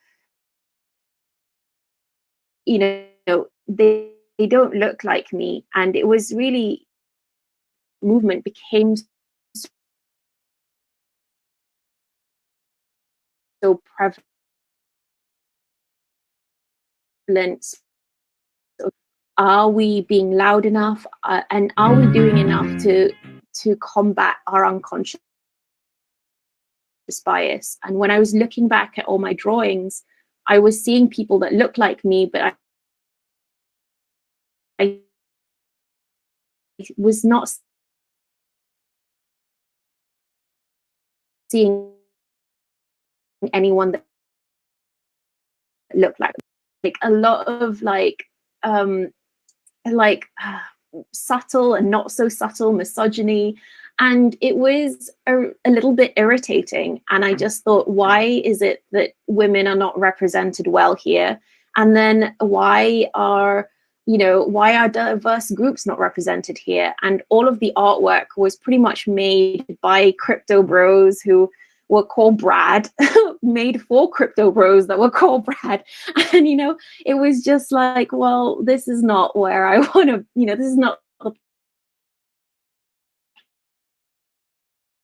they don't look like me, and it was really movement became so prevalent. Are we being loud enough, and are we doing enough to combat our unconscious bias? And when I was looking back at all my drawings, I was seeing people that looked like me, but I was not seeing anyone that looked like a lot of subtle and not so subtle misogyny, and it was a little bit irritating. And I just thought, why is it that women are not represented well here? And then why are diverse groups not represented here? And all of the artwork was pretty much made by crypto bros who were called Brad, made for crypto bros that were called Brad. And, it was just like, well, this is not where I want to, this is not the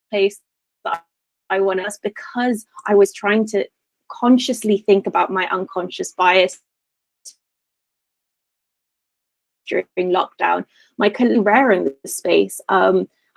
place that I want us, because I was trying to consciously think about my unconscious bias during lockdown. My colleagues rare in the space.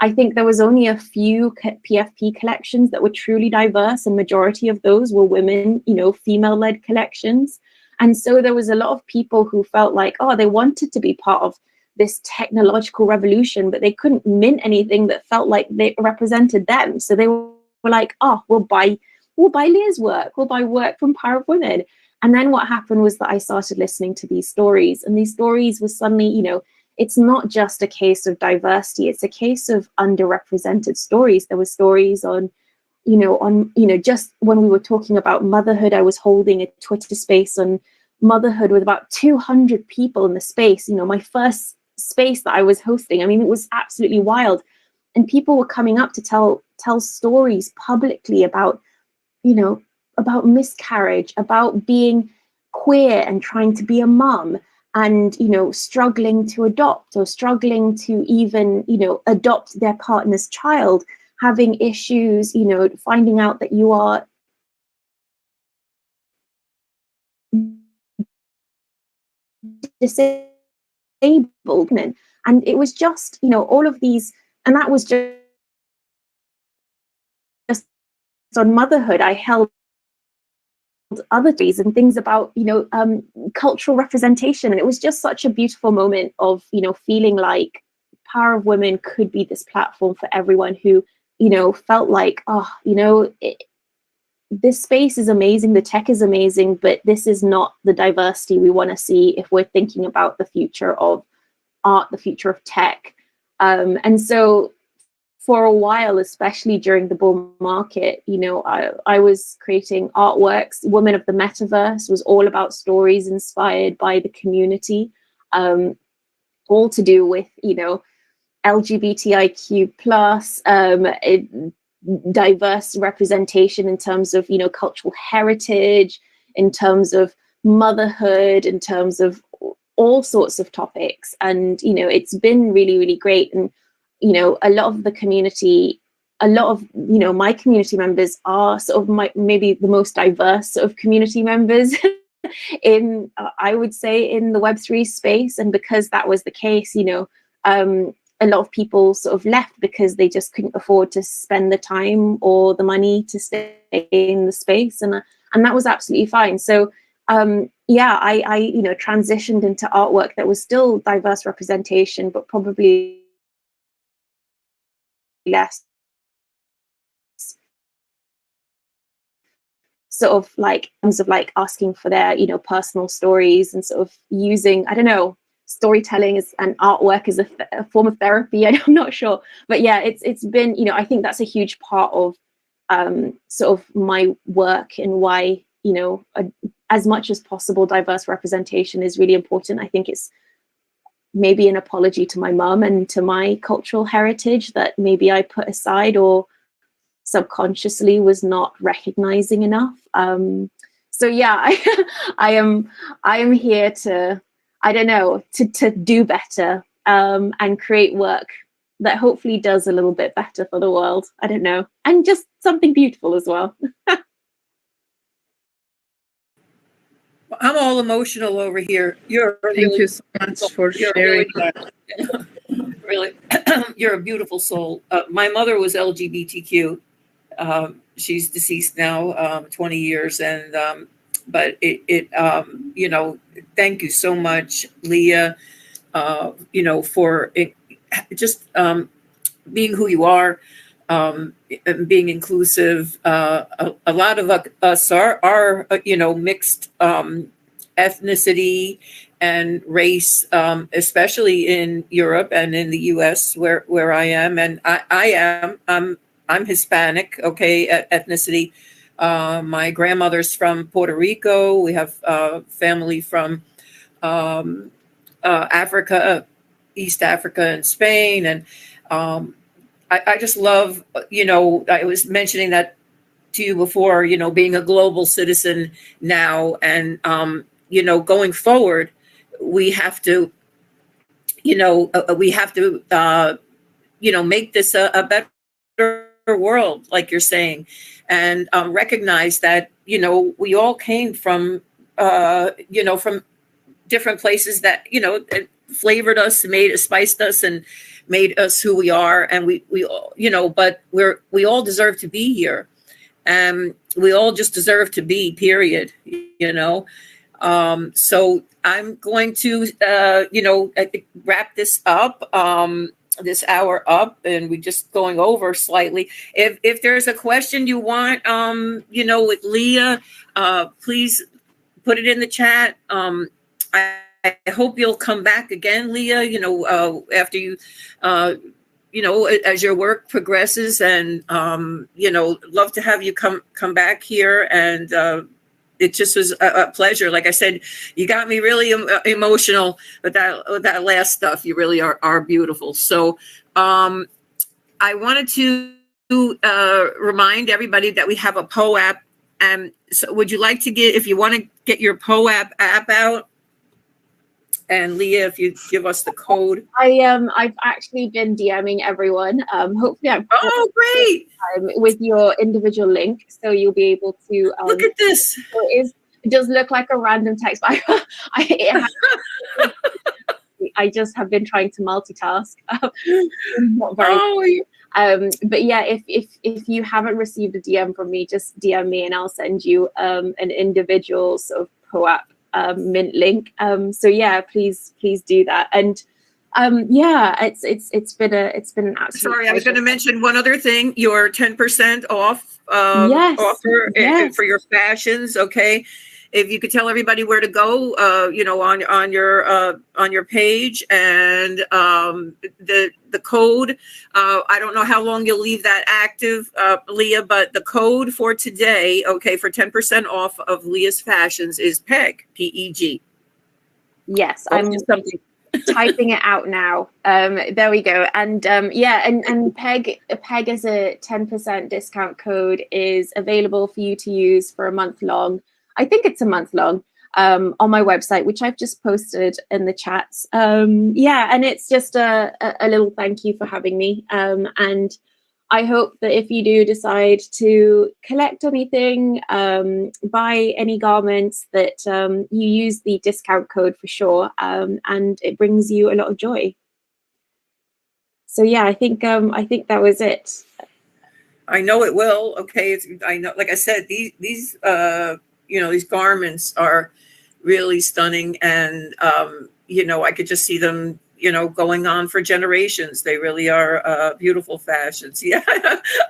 I think there was only a few PFP collections that were truly diverse, and majority of those were women, female-led collections. And so there was a lot of people who felt like, oh, they wanted to be part of this technological revolution, but they couldn't mint anything that felt like they represented them. So they were like, oh, we'll buy Leah's work, we'll buy work from Power of Women. And then what happened was that I started listening to these stories, and these stories were suddenly, it's not just a case of diversity, it's a case of underrepresented stories. There were stories on, just when we were talking about motherhood, I was holding a Twitter space on motherhood with about 200 people in the space, my first space that I was hosting. I mean, it was absolutely wild. And people were coming up to tell stories publicly about, about miscarriage, about being queer and trying to be a mum, and struggling to adopt, or struggling to even adopt their partner's child, having issues, finding out that you are disabled. And it was just all of these, and that was just on motherhood. I held other days and things about cultural representation, and it was just such a beautiful moment of feeling like Power of Women could be this platform for everyone who felt like, this space is amazing, the tech is amazing, but this is not the diversity we want to see if we're thinking about the future of art, the future of tech. And so for a while, especially during the bull market, I was creating artworks. Women of the Metaverse was all about stories inspired by the community, all to do with, LGBTIQ plus, diverse representation in terms of, cultural heritage, in terms of motherhood, in terms of all sorts of topics. And, it's been really, really great. And a lot of the community, a lot of, my community members are sort of maybe the most diverse sort of community members in, I would say, in the Web3 space. And because that was the case, a lot of people sort of left because they just couldn't afford to spend the time or the money to stay in the space. And that was absolutely fine. So yeah, I you know, transitioned into artwork that was still diverse representation, but probably less sort of like in terms of like asking for their, you know, personal stories, and sort of using, I don't know, storytelling as and artwork as a form of therapy. I'm not sure, but yeah, it's been, you know, I think that's a huge part of sort of my work, and why, you know, as much as possible, diverse representation is really important. I think it's maybe an apology to my mum and to my cultural heritage that maybe I put aside or subconsciously was not recognizing enough. So yeah, I am here to, I don't know, to do better, and create work that hopefully does a little bit better for the world. I don't know, and just something beautiful as well.
I'm all emotional over here.
Thank you so much for sharing that.
Really, you're a beautiful soul. My mother was LGBTQ. She's deceased now, 20 years, and but you know, thank you so much, Leah, you know, for it, just being who you are, and being inclusive. A lot of us are you know, mixed ethnicity and race, especially in Europe and in the U.S. where I am, and I'm Hispanic, okay, ethnicity. My grandmother's from Puerto Rico. We have family from Africa, East Africa, and Spain, and I just love, you know, I was mentioning that to you before, you know, being a global citizen now, and you know, going forward, we have to, you know, you know, make this a better world, like you're saying, and recognize that, you know, we all came from, you know, from different places that, you know, flavored us, spiced us, and made us who we are, and we all, you know, but we all deserve to be here, and we all just deserve to be, period, you know. So I'm going to, you know, wrap this up, this hour up, and we're just going over slightly. If there's a question you want, you know, with Leah, please put it in the chat. I hope you'll come back again, Leah, you know, after you, you know, as your work progresses, and, you know, love to have you come back here. And it just was a pleasure. Like I said, you got me really emotional with that last stuff. You really are beautiful. So I wanted to remind everybody that we have a PO app. And so would you like to if you want to get your PO app out? And Leah, if you give us the code.
I've actually been DMing everyone. Hopefully I'm
great
with your individual link, so you'll be able to
look at this.
So it does look like a random text, but I just have been trying to multitask. Not very. But yeah, if you haven't received a DM from me, just DM me and I'll send you an individual sort of PO app mint link. So yeah, please do that. And yeah, it's been an absolute
sorry
pleasure.
I was going to mention one other thing. Your 10% off
yes,
offer
yes.
for your fashions. Okay, if you could tell everybody where to go, you know, on your page, and the code. I don't know how long you'll leave that active, Leah, but the code for today, okay, for 10% off of Leah's fashions is PEG, PEG.
Yes, I'm typing it out now. There we go. And yeah, and PEG as a 10% discount code is available for you to use for a month long. I think it's a month long, on my website, which I've just posted in the chats. Yeah, and it's just a little thank you for having me. And I hope that if you do decide to collect anything, buy any garments, that you use the discount code for sure, and it brings you a lot of joy. So yeah, I think that was it.
I know it will. Okay, I know. Like I said, these you know, these garments are really stunning. And, I could just see them, going on for generations. They really are beautiful fashions. Yeah.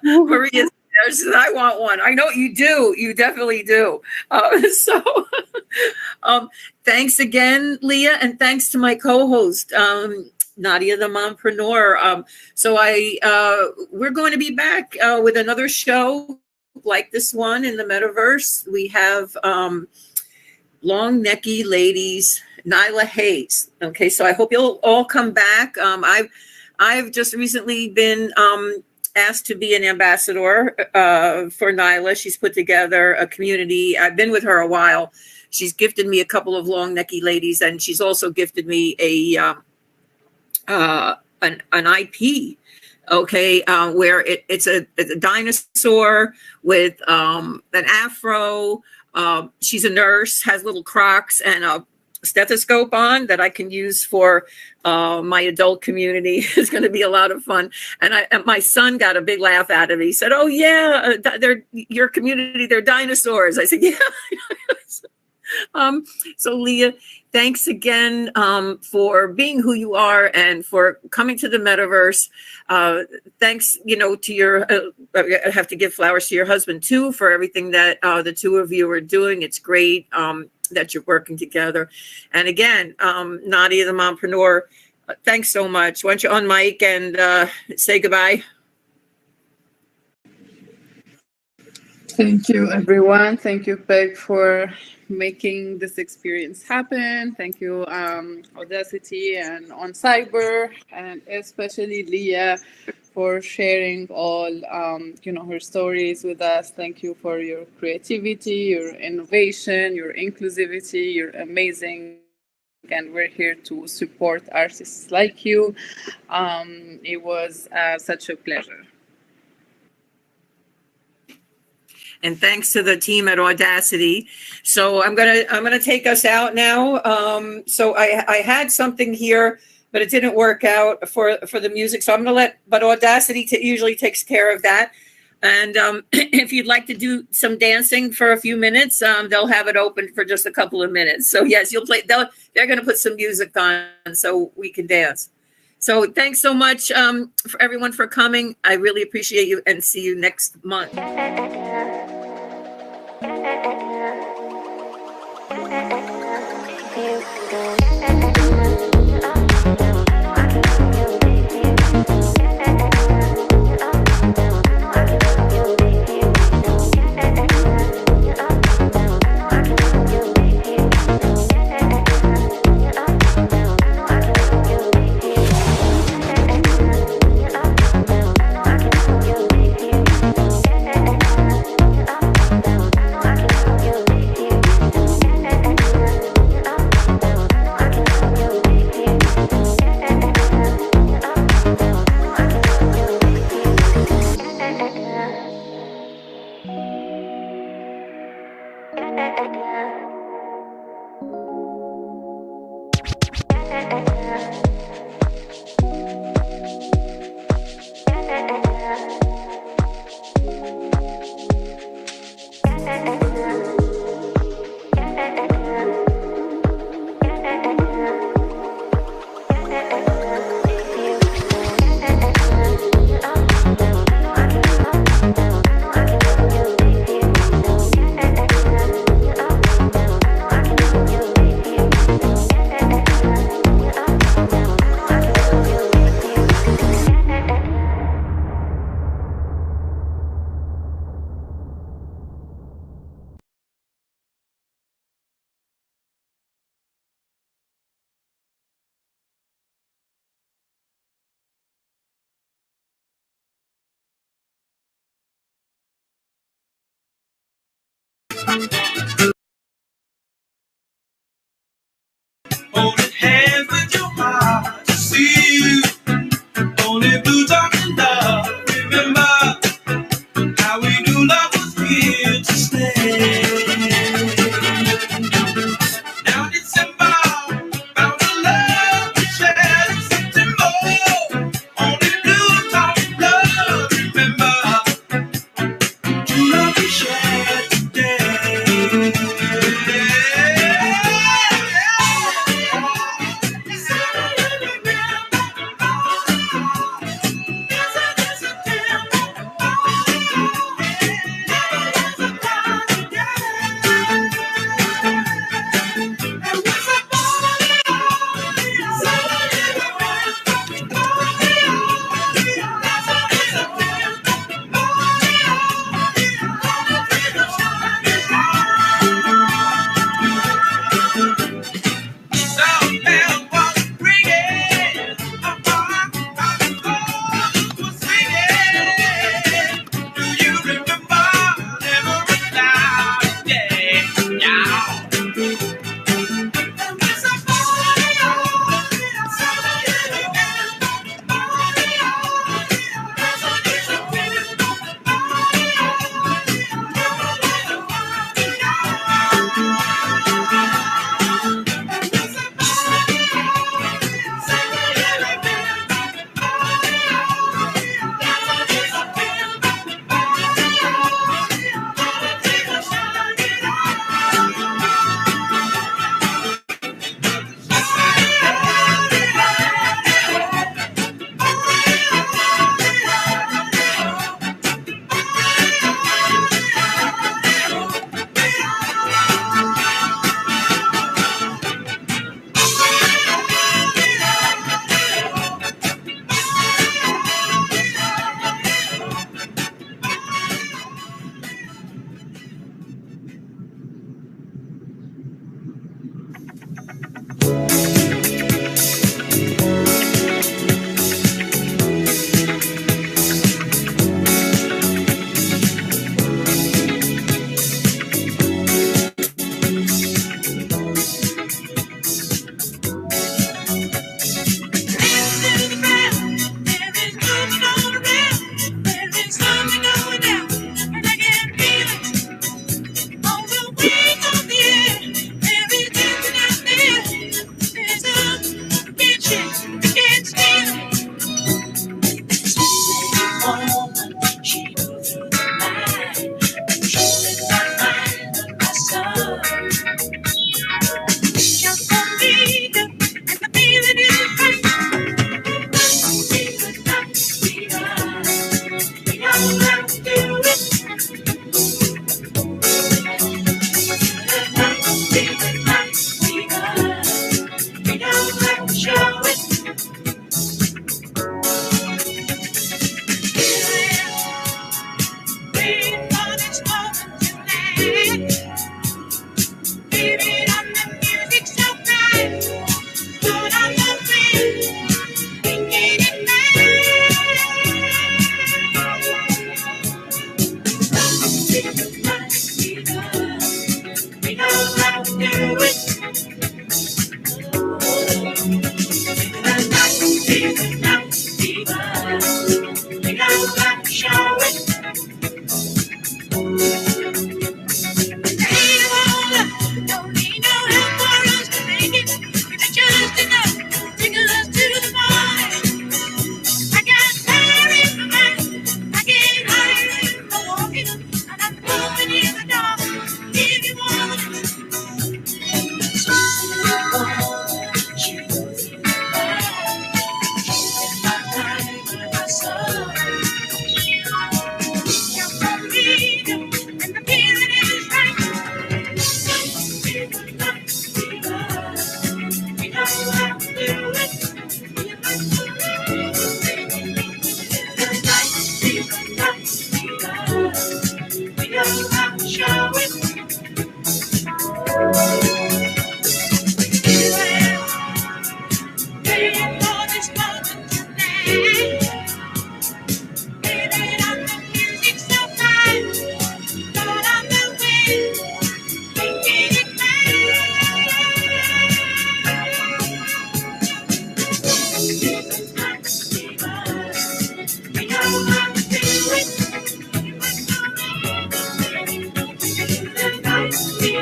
Maria says, I want one. I know you do. You definitely do. Thanks again, Leah. And thanks to my co-host, Nadia, the mompreneur. We're going to be back with another show like this one in the metaverse. We have long necky ladies, Nyla Hayes. Okay, so I hope you'll all come back. I've just recently been asked to be an ambassador for Nyla. She's put together a community. I've been with her a while. She's gifted me a couple of long necky ladies, and she's also gifted me an IP. Okay, where it's a dinosaur with an afro. She's a nurse, has little Crocs and a stethoscope on that I can use for my adult community. It's going to be a lot of fun. And my son got a big laugh out of it. He said, "Oh yeah, they're your community. They're dinosaurs." I said, "Yeah." So Leah, thanks again for being who you are and for coming to the metaverse. Thanks, to your, I have to give flowers to your husband too for everything that the two of you are doing. It's great that you're working together. And again, Nadia, the mompreneur, thanks so much. Why don't you unmic and say goodbye?
Thank you, everyone. Thank you, Peg, for making this experience happen. Thank you, Audacity and On Cyber, and especially Leah for sharing all, her stories with us. Thank you for your creativity, your innovation, your inclusivity. You're amazing. And we're here to support artists like you. It was such a pleasure.
And thanks to the team at Audacity. So I'm gonna take us out now. So I had something here, but it didn't work out for the music. So I'm gonna but Audacity usually takes care of that. And if you'd like to do some dancing for a few minutes, they'll have it open for just a couple of minutes. So yes, you'll play. They're gonna put some music on so we can dance. So thanks so much for everyone for coming. I really appreciate you, and see you next month.
Holding hands with your heart to see you. Only blue talking love. Remember how we knew love was here to stay. Now December, found a love to share. Something more. Only blue talking love. Remember true love we shared today.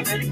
What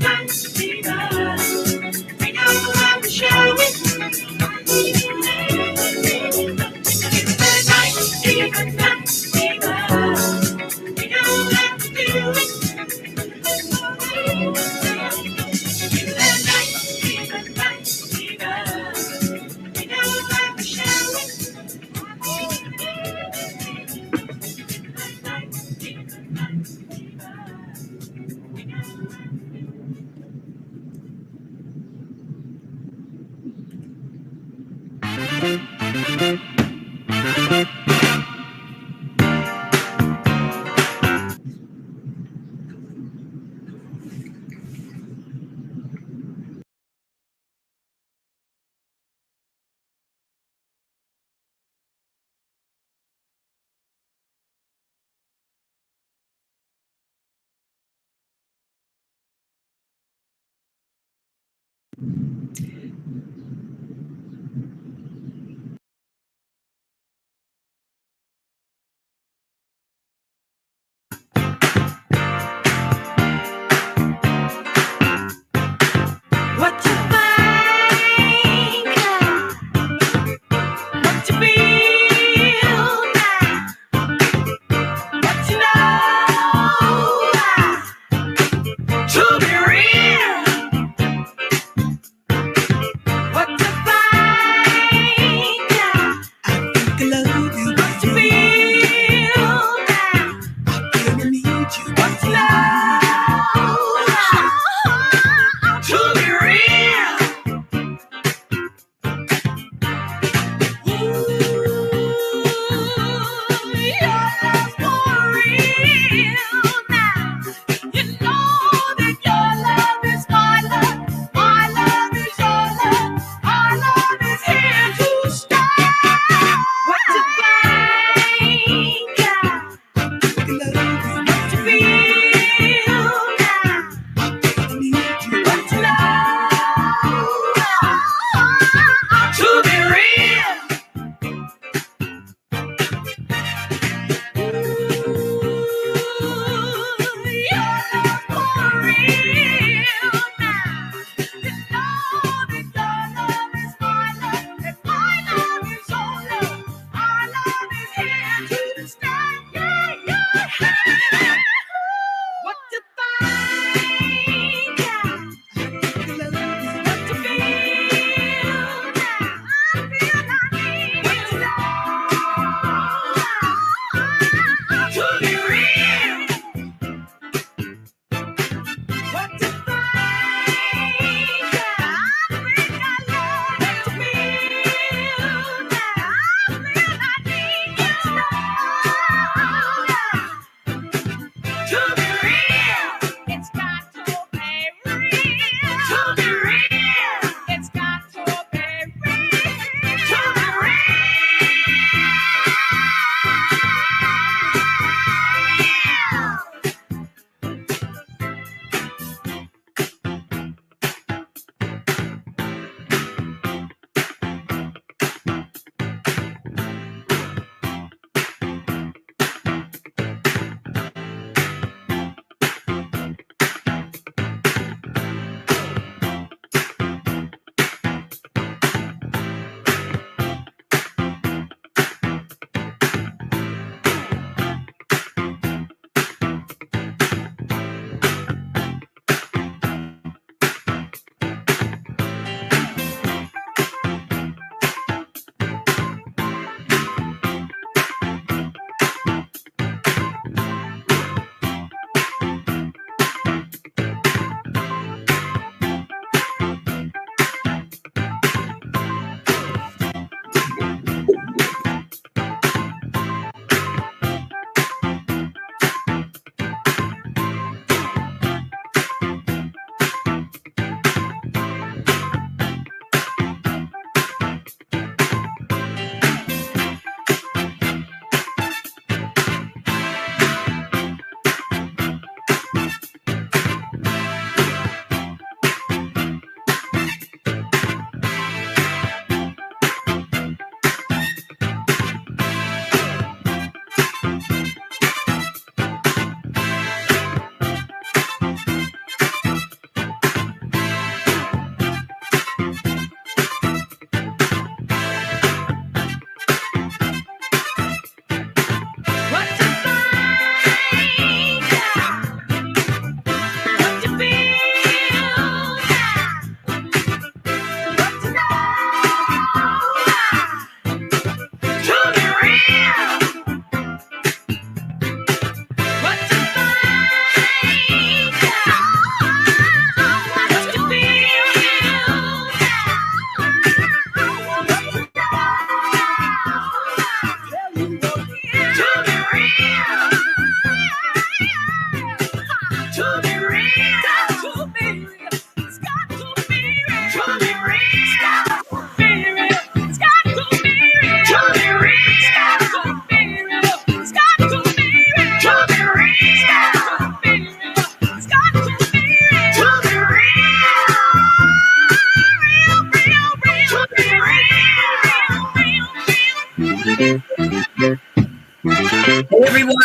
you think, what you feel now, what you know, to be real. What you think, I think I love you. What you feel now, I really need you. What you know, to be real. Ooh, your love's for real now. You know that your love is my love is your love, our love is here to stay. What you think, what you feel now, what you know, to be real. Your love for real now. You know that your love is my love, and my love is your love. Our love is here to stay. Yeah, yeah. What you think, what you feel now, I feel like what you know, to be real. What you think, I think I love what you feel now, I feel like what you know, to be real. It's got to be real. To be real. It's got to be real. To be real.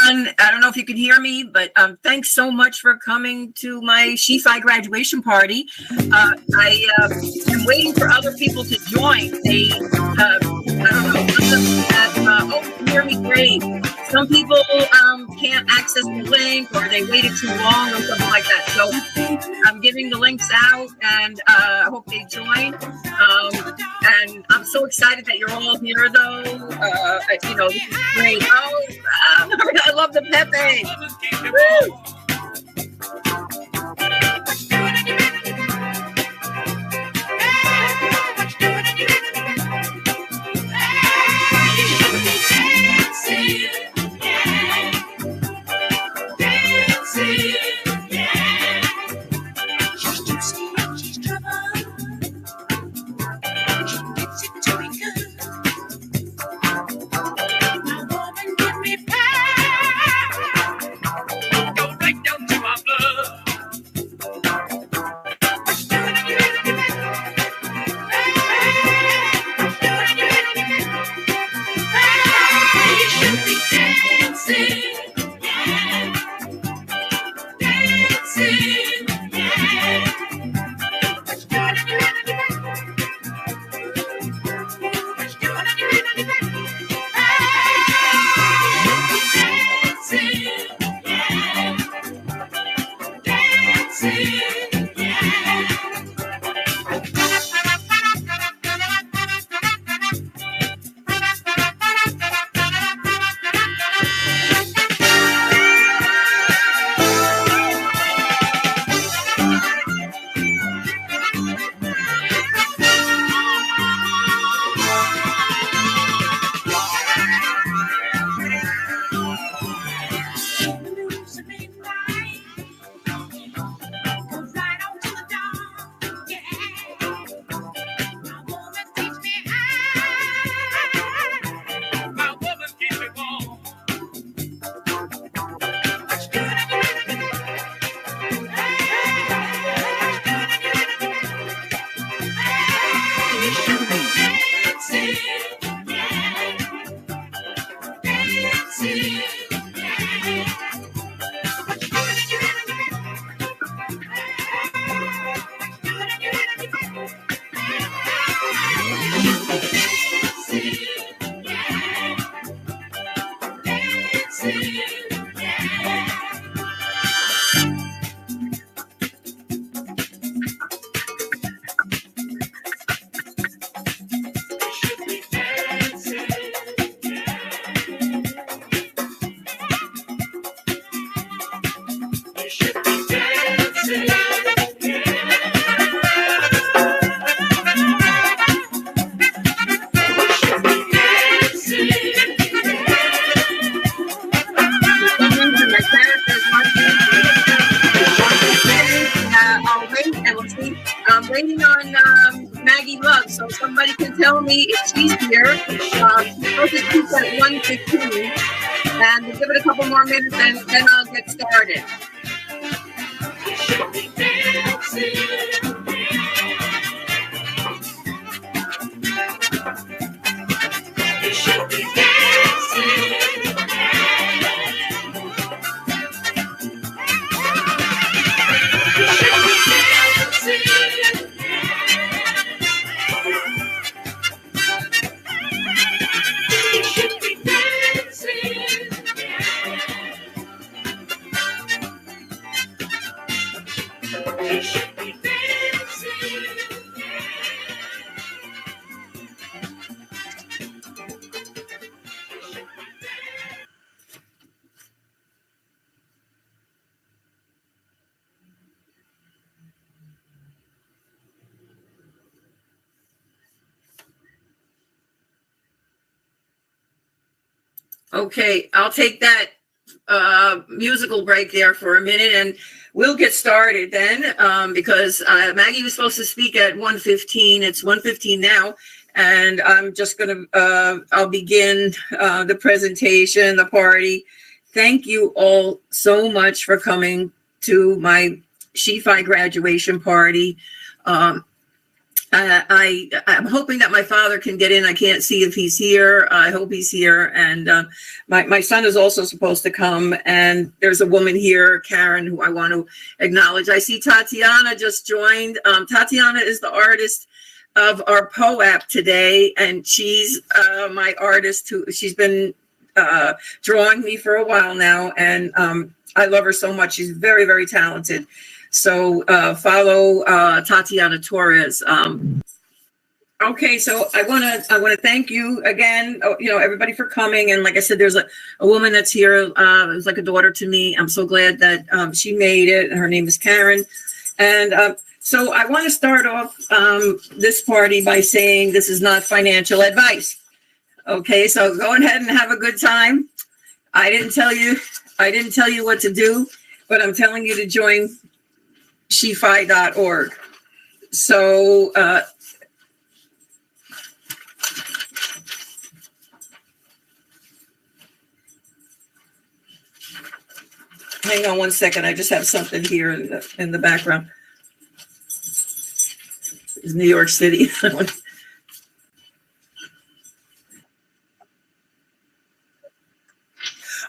everyone. I don't know if you can hear me, but thanks so much for coming to my SheFi graduation party. I am waiting for other people to join. They, I don't know, oh, you can hear me great. Some people can't access the link, or they waited too long or something like that. So I'm giving the links out, and I hope they join. And I'm so excited that you're all here, though. You know, this is great. Oh, I love the Pepe. Woo! Waiting on Maggie Love, so somebody can tell me if she's here. She's supposed to speak at 1:15, and we'll give it a couple more minutes, and then I'll get started. Okay, I'll take that musical break there for a minute, and we'll get started then, because Maggie was supposed to speak at 1:15. It's 1:15 now, and I'm just going to, I'll begin the presentation, the party. Thank you all so much for coming to my SheFi graduation party. I'm hoping that my father can get in. I can't see if he's here. I hope he's here. And my son is also supposed to come. And there's a woman here, Karen, who I want to acknowledge. I see Tatiana just joined. Tatiana is the artist of our PO-app today. And she's my artist who she's been drawing me for a while now. And I love her so much. She's very, very talented. So follow Tatiana Torres. Okay, so I want to thank you again, everybody for coming. And like I said, there's a woman that's here. It's like a daughter to me. I'm so glad that she made it. Her name is Karen. And so I want to start off this party by saying this is not financial advice. Okay, so go ahead and have a good time. I didn't tell you what to do, but I'm telling you to join SheFi.org. So hang on one second. I just have something here in the background. It's New York City.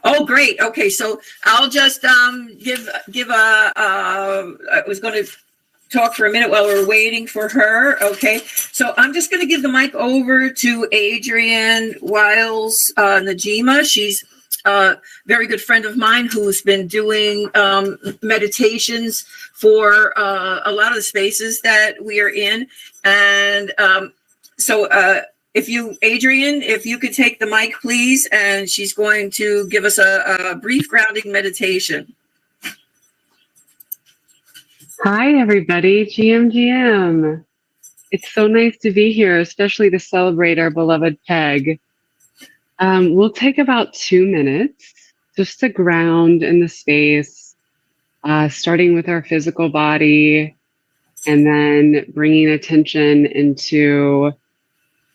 Oh, great. Okay, so I'll just give I was going to talk for a minute while we're waiting for her. Okay, so I'm just going to give the mic over to Adrienne Wiles Najima. She's a very good friend of mine who's been doing meditations for a lot of the spaces that we are in. And Adrienne, if you could take the mic, please, and she's going to give us a brief grounding meditation.
Hi, everybody. GM. It's so nice to be here, especially to celebrate our beloved Peg. We'll take about 2 minutes just to ground in the space, starting with our physical body, and then bringing attention into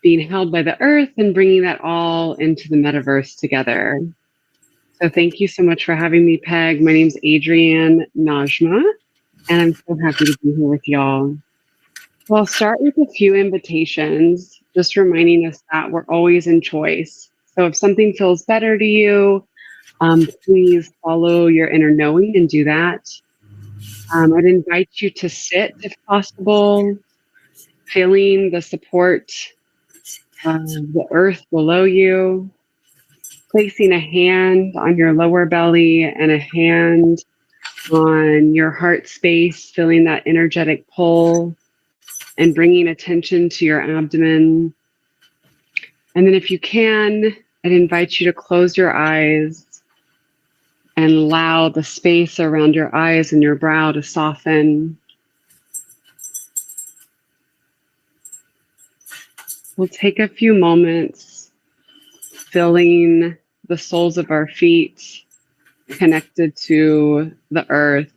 being held by the earth and bringing that all into the metaverse together. So thank you so much for having me, Peg. My name's Adrienne Najma, and I'm so happy to be here with y'all. So I'll start with a few invitations, just reminding us that we're always in choice. So if something feels better to you, please follow your inner knowing and do that. I'd invite you to sit if possible, feeling the support of the earth below you, placing a hand on your lower belly and a hand on your heart space, feeling that energetic pull, and bringing attention to your abdomen. And then if you can, I'd invite you to close your eyes and allow the space around your eyes and your brow to soften. We'll take a few moments feeling the soles of our feet connected to the earth,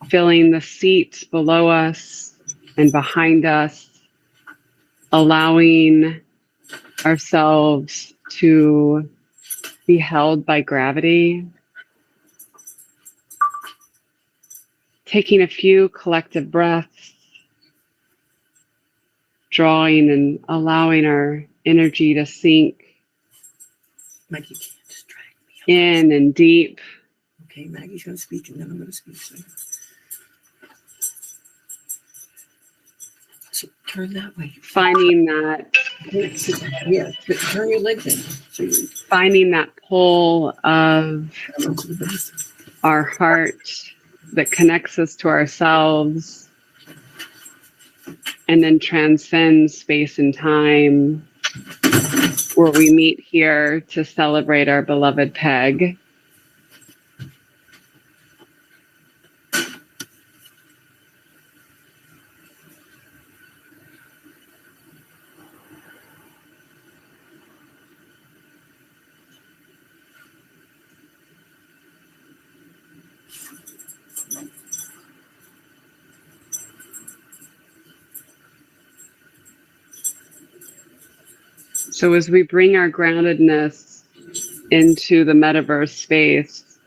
feeling the seat below us and behind us, allowing ourselves to be held by gravity. Taking a few collective breaths, drawing and allowing our energy to sink
Maggie can't distract me.
in and deep.
Okay, Maggie's going to speak, and then I'm going to speak. So turn that way.
Finding that,
Yeah, turn your legs in. So you
finding that pull of
come to the base.
our heart that connects us to ourselves and then transcends space and time, where we meet here to celebrate our beloved Peg. So as we bring our groundedness into the metaverse space,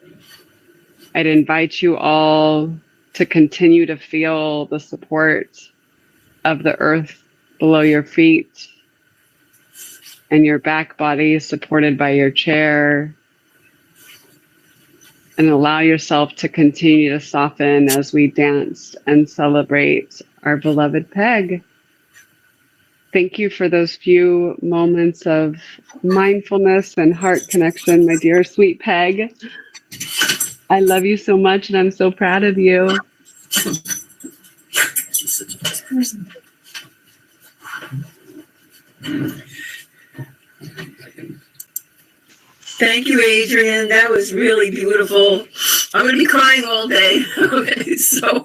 I'd invite you all to continue to feel the support of the earth below your feet and your back body supported by your chair. And allow yourself to continue to soften as we dance and celebrate our beloved Peg. Thank you for those few moments of mindfulness and heart connection, my dear sweet Peg. I love you so much and I'm so proud of you.
She's such a nice person. Thank you, Adrian. That was really beautiful. I'm going to be crying all day. Okay, so,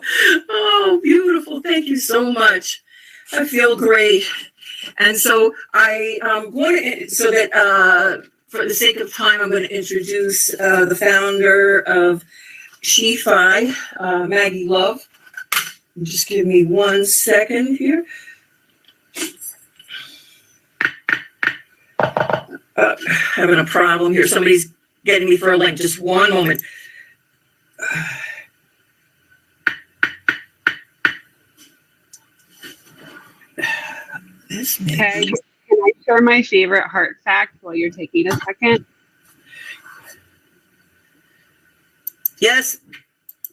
oh, beautiful. Thank you so much. I feel great. And so I'm going to, so that for the sake of time, I'm going to introduce the founder of SheFi, Maggie Love. Just give me 1 second here. Having a problem here. Somebody's getting me for a link. Just one moment. This
Peg, can I share my favorite heart fact while you're taking a second?
Yes.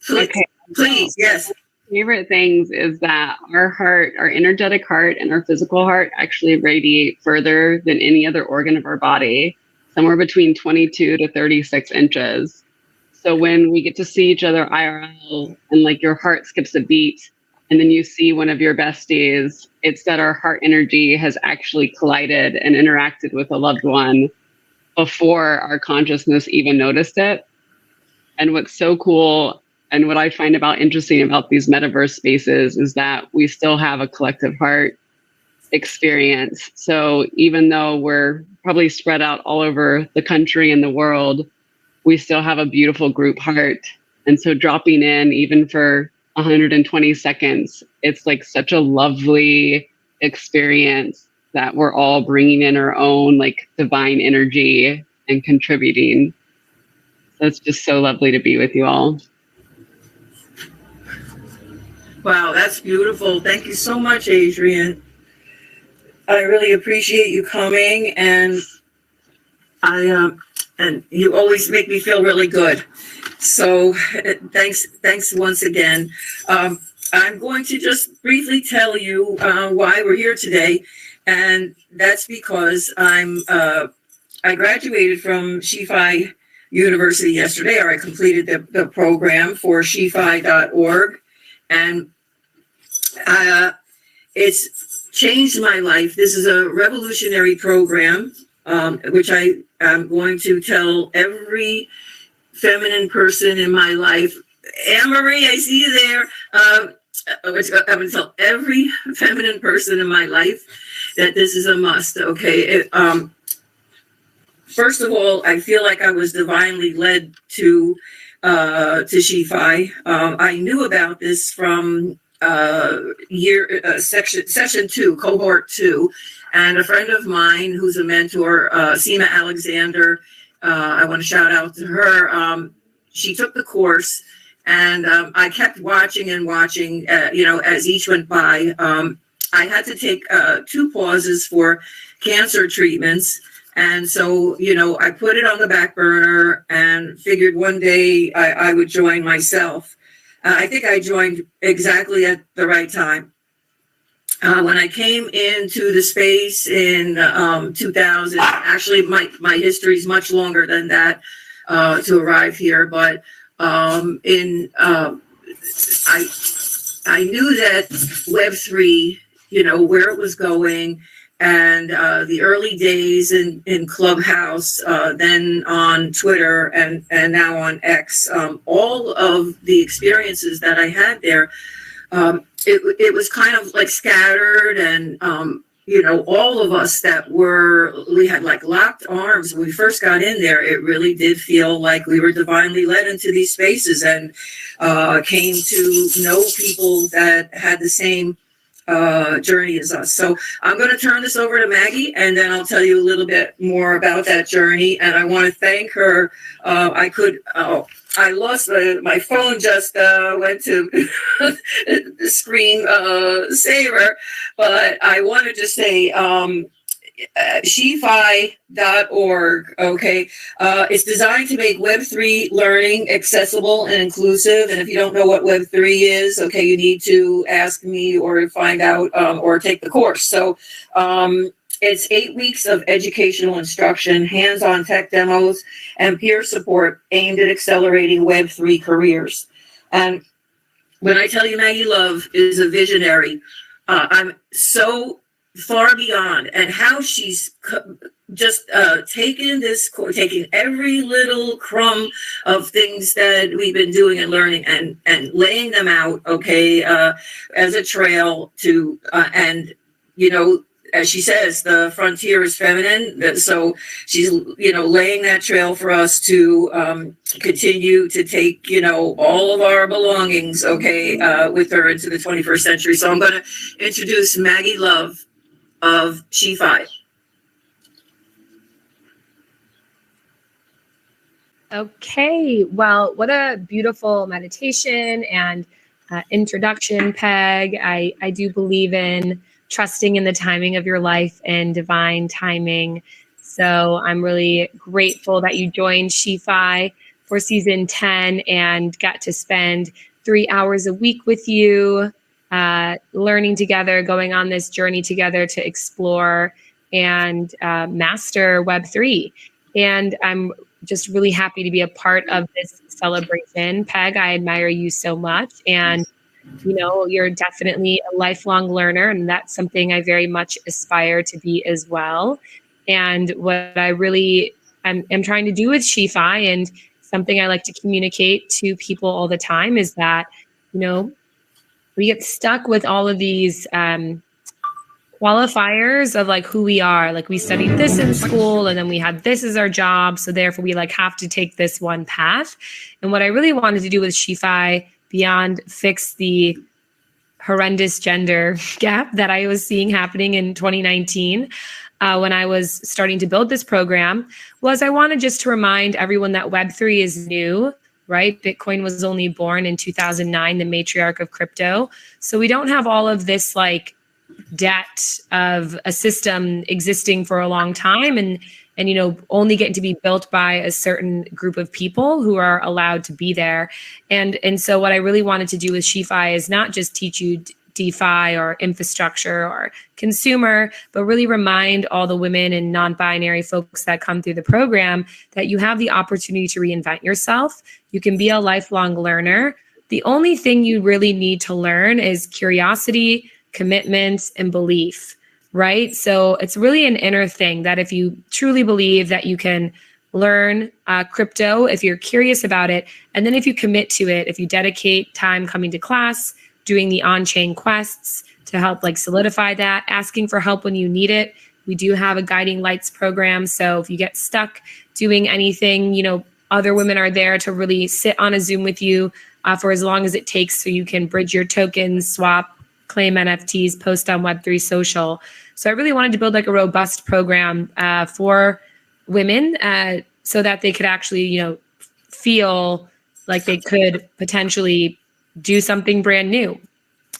Please,
okay.
Please, yes.
Favorite things is that our heart, our energetic heart and our physical heart actually radiate further than any other organ of our body, somewhere between 22 to 36 inches. So when we get to see each other IRL and like your heart skips a beat and then you see one of your besties, it's that our heart energy has actually collided and interacted with a loved one before our consciousness even noticed it. And what's so cool and what I find interesting about these metaverse spaces is that we still have a collective heart experience. So even though we're probably spread out all over the country and the world, we still have a beautiful group heart. And so dropping in even for 120 seconds, it's like such a lovely experience that we're all bringing in our own like divine energy and contributing. So it's just so lovely to be with you all.
Wow, that's beautiful. Thank you so much, Adrian. I really appreciate you coming, and and you always make me feel really good. So thanks once again. I'm going to just briefly tell you why we're here today, and that's because I graduated from SheFi University yesterday, or I completed the program for shefi.org. And it's changed my life. This is a revolutionary program, which I am going to tell every feminine person in my life. Anne-Marie, I see you there. I'm going to tell every feminine person in my life that this is a must, okay? First of all, I feel like I was divinely led to SheFi. I knew about this from session 2, cohort 2, and a friend of mine who's a mentor, Seema Alexander. I want to shout out to her. She took the course, and I kept watching and watching. As each went by, I had to take 2 pauses for cancer treatments. And so, I put it on the back burner and figured one day I would join myself. I think I joined exactly at the right time. When I came into the space in 2000, actually my history is much longer than that to arrive here, but I knew that Web3, where it was going, and the early days in Clubhouse, then on Twitter, and now on X, all of the experiences that I had there, it was kind of like scattered, and all of us we had like locked arms when we first got in there. It really did feel like we were divinely led into these spaces, and came to know people that had the same journey as us. So I'm going to turn this over to Maggie, and then I'll tell you a little bit more about that journey. And I want to thank her. I lost my phone, just went to the screen saver, but I wanted to say SheFi.org, okay? It's designed to make Web3 learning accessible and inclusive. And if you don't know what Web3 is, okay, you need to ask me or find out or take the course. So it's 8 weeks of educational instruction, hands-on tech demos, and peer support aimed at accelerating Web3 careers. And when I tell you Maggie Love is a visionary, I'm so far beyond, and how she's just taken every little crumb of things that we've been doing and learning and laying them out, okay, as a trail to, and, you know, as she says, the frontier is feminine. So she's, you know, laying that trail for us to continue to take, you know, all of our belongings, okay, with her into the 21st century. So I'm going to introduce Maggie Love of SheFi.
Okay, well, what a beautiful meditation and introduction, Peg. I do believe in trusting in the timing of your life and divine timing. So I'm really grateful that you joined SheFi for season 10 and got to spend 3 hours a week with you, learning together, going on this journey together to explore and master Web3. And I'm just really happy to be a part of this celebration. Peg, I admire you so much. And you know, you're definitely a lifelong learner, and that's something I very much aspire to be as well. And what I really am trying to do with SheFi, and something I like to communicate to people all the time, is that, you know, we get stuck with all of these qualifiers of like who we are. Like we studied this in school and then we had this as our job. So therefore we like have to take this one path. And what I really wanted to do with SheFi, beyond fix the horrendous gender gap that I was seeing happening in 2019 when I was starting to build this program, was I wanted just to remind everyone that Web3 is new, right? Bitcoin was only born in 2009, the matriarch of crypto. So we don't have all of this like debt of a system existing for a long time and you know, only getting to be built by a certain group of people who are allowed to be there. And so what I really wanted to do with SheFi is not just teach you DeFi or infrastructure or consumer, but really remind all the women and non-binary folks that come through the program that you have the opportunity to reinvent yourself. You can be a lifelong learner. The only thing you really need to learn is curiosity, commitment, and belief. Right? So it's really an inner thing that if you truly believe that you can learn crypto, if you're curious about it, and then if you commit to it, if you dedicate time coming to class, doing the on-chain quests to help like solidify that, asking for help when you need it. We do have a guiding lights program. So if you get stuck doing anything, you know, other women are there to really sit on a Zoom with you for as long as it takes so you can bridge your tokens, swap, claim NFTs, post on Web3 social. So I really wanted to build like a robust program for women so that they could actually, you know, feel like they could potentially do something brand new.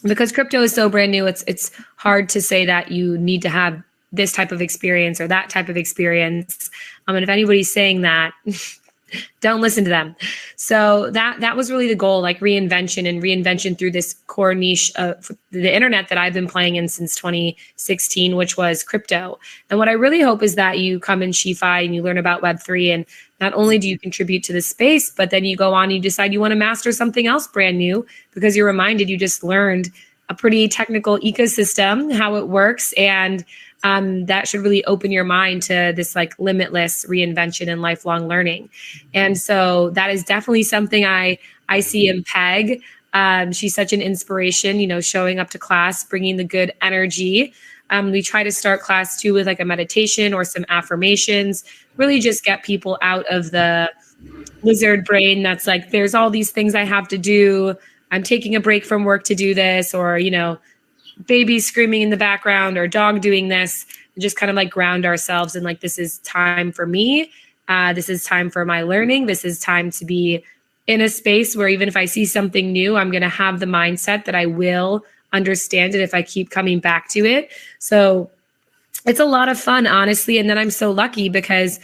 Because crypto is so brand new, it's hard to say that you need to have this type of experience or that type of experience. And if anybody's saying that, don't listen to them. So that was really the goal, like reinvention through this core niche of the internet that I've been playing in since 2016, which was crypto. And what I really hope is that you come in SheFi and you learn about Web3, and not only do you contribute to the space, but then you go on and you decide you want to master something else brand new because you're reminded you just learned a pretty technical ecosystem, how it works, and that should really open your mind to this like limitless reinvention and lifelong learning. And so that is definitely something I see in Peg. She's such an inspiration, you know, showing up to class, bringing the good energy. We try to start class too with like a meditation or some affirmations, really just get people out of the lizard brain that's like, there's all these things I have to do. I'm taking a break from work to do this, or, you know, baby screaming in the background or dog doing this, just kind of like ground ourselves and like, this is time for me. This is time for my learning. This is time to be in a space where even if I see something new, I'm going to have the mindset that I will understand it if I keep coming back to it. So it's a lot of fun, honestly. And then I'm so lucky because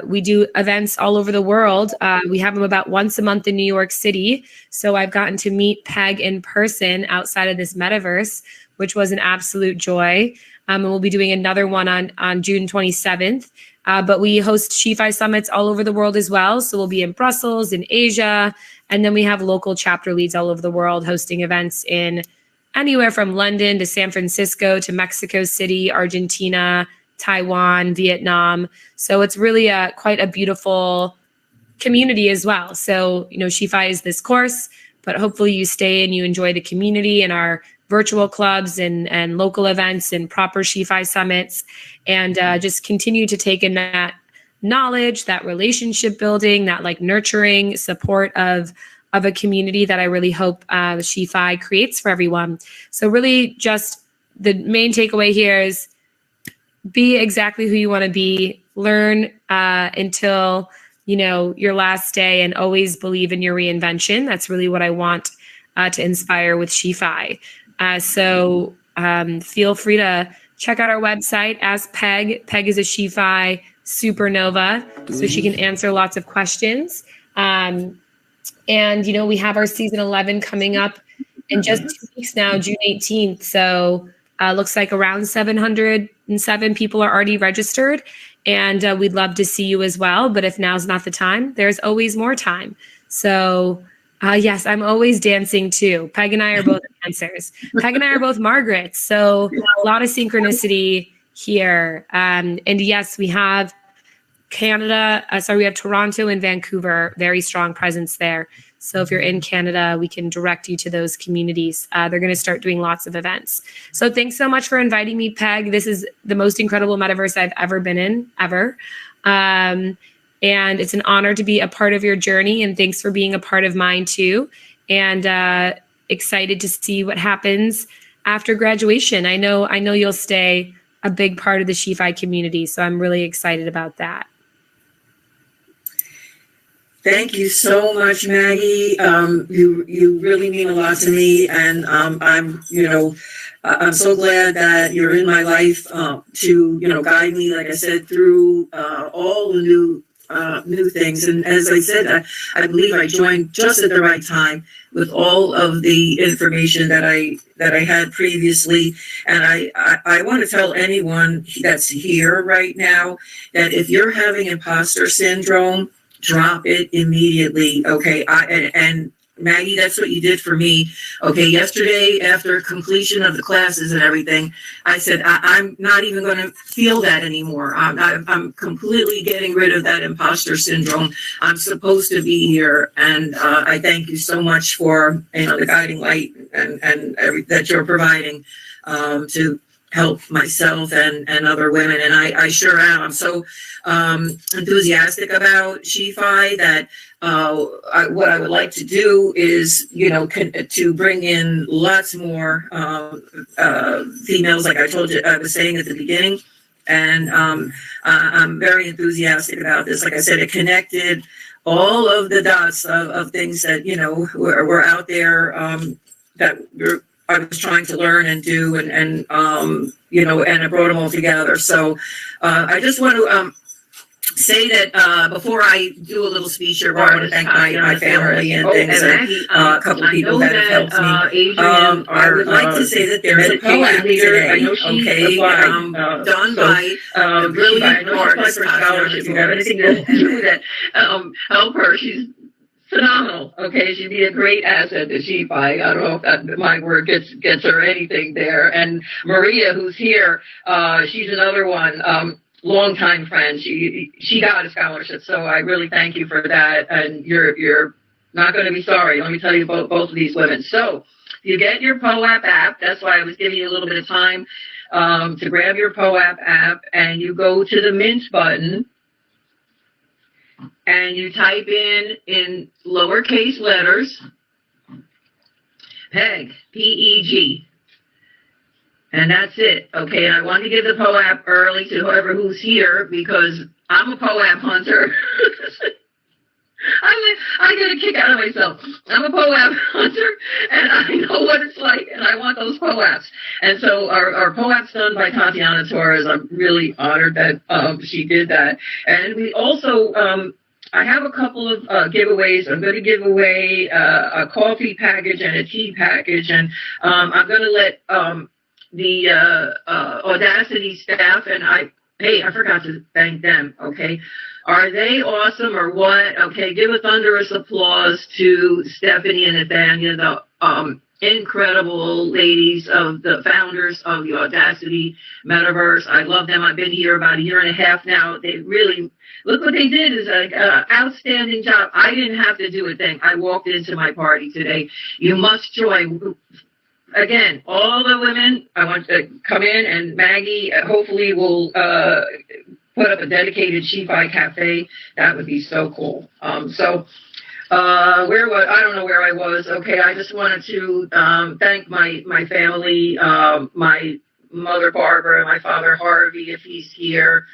we do events all over the world. We have them about once a month in New York City. So I've gotten to meet Peg in person outside of this metaverse, which was an absolute joy. And we'll be doing another one on June 27th. But we host SheFi summits all over the world as well. So we'll be in Brussels, in Asia, and then we have local chapter leads all over the world hosting events in anywhere from London to San Francisco to Mexico City, Argentina, Taiwan, Vietnam. So it's really quite a beautiful community as well. So, SheFi is this course, but hopefully you stay and you enjoy the community and our virtual clubs and local events and proper SheFi summits, and just continue to take in that knowledge, that relationship building, that like nurturing support of a community that I really hope SheFi creates for everyone. So really just the main takeaway here is be exactly who you want to be, learn until, your last day, and always believe in your reinvention. That's really what I want to inspire with SheFi. So feel free to check out our website. Ask Peg. Peg is a SheFi supernova, so she can answer lots of questions. And, we have our season 11 coming up in just 2 weeks now, June 18th. So looks like around 707 people are already registered, and we'd love to see you as well. But if now's not the time, there's always more time. So yes, I'm always dancing too. Peg and I are both dancers. Peg and I are both Margarets. So a lot of synchronicity here. And yes, we have Canada. We have Toronto and Vancouver, very strong presence there. So if you're in Canada, we can direct you to those communities. They're going to start doing lots of events. So thanks so much for inviting me, Peg. This is the most incredible metaverse I've ever been in, ever. And it's an honor to be a part of your journey. And thanks for being a part of mine too. And excited to see what happens after graduation. I know you'll stay a big part of the SheFi community. So I'm really excited about that.
Thank you so much, Maggie. You really mean a lot to me, and I'm so glad that you're in my life to guide me, like I said, through all the new things. And as I said, I believe I joined just at the right time with all of the information that I had previously. And I want to tell anyone that's here right now that if you're having imposter syndrome, drop it immediately. Okay. And Maggie, that's what you did for me. Okay. Yesterday, after completion of the classes and everything, I said, I'm not even going to feel that anymore. I'm completely getting rid of that imposter syndrome. I'm supposed to be here. And I thank you so much for, the guiding light and that you're providing to help myself and other women. And I sure am. I'm so enthusiastic about SheFi that what I would like to do is, to bring in lots more females, like I told you, I was saying at the beginning. And I'm very enthusiastic about this. Like I said, it connected all of the dots of things that, were out there that I was trying to learn and do, and I brought them all together. So I just want to say that before I do a little speech here, I want to thank my family and things, and a couple of people that have helped me. I would like to say that there's a poem today, done by a brilliant artist.
If you have anything to do that help her, she's phenomenal. Okay, she'd be a great asset to SheFi. I don't know if my word gets her anything there. And Maria, who's here, she's another one. Longtime friend. She got a scholarship, so I really thank you for that. And you're not going to be sorry. Let me tell you about both of these women. So you get your POAP app. That's why I was giving you a little bit of time to grab your POAP app, and you go to the Mint button. And you type in lowercase letters, PEG, P-E-G. And that's it, okay? And I want to give the POAP early to whoever who's here because I'm a POAP hunter. I get a kick out of myself. I'm a POAP hunter, and I know what it's like, and I want those POAPs. And so our POAP's done by Tatiana Torres. I'm really honored that she did that. And we also, I have a couple of giveaways. I'm going to give away a coffee package and a tea package, and I'm going to let the Audacity staff, and I forgot to thank them, okay? Are they awesome or what? Okay, give a thunderous applause to Stephanie and Nathania, the incredible ladies of the founders of the Audacity Metaverse. I love them. I've been here about a year and a half now. They really, look what they did is an outstanding job. I didn't have to do a thing. I walked into my party today. You must join. Again, all the women, I want to come in, and Maggie hopefully will put up a dedicated SheFi cafe. That would be so cool. I don't know where I was. Okay, I just wanted to thank my family, my mother Barbara and my father Harvey, if he's here,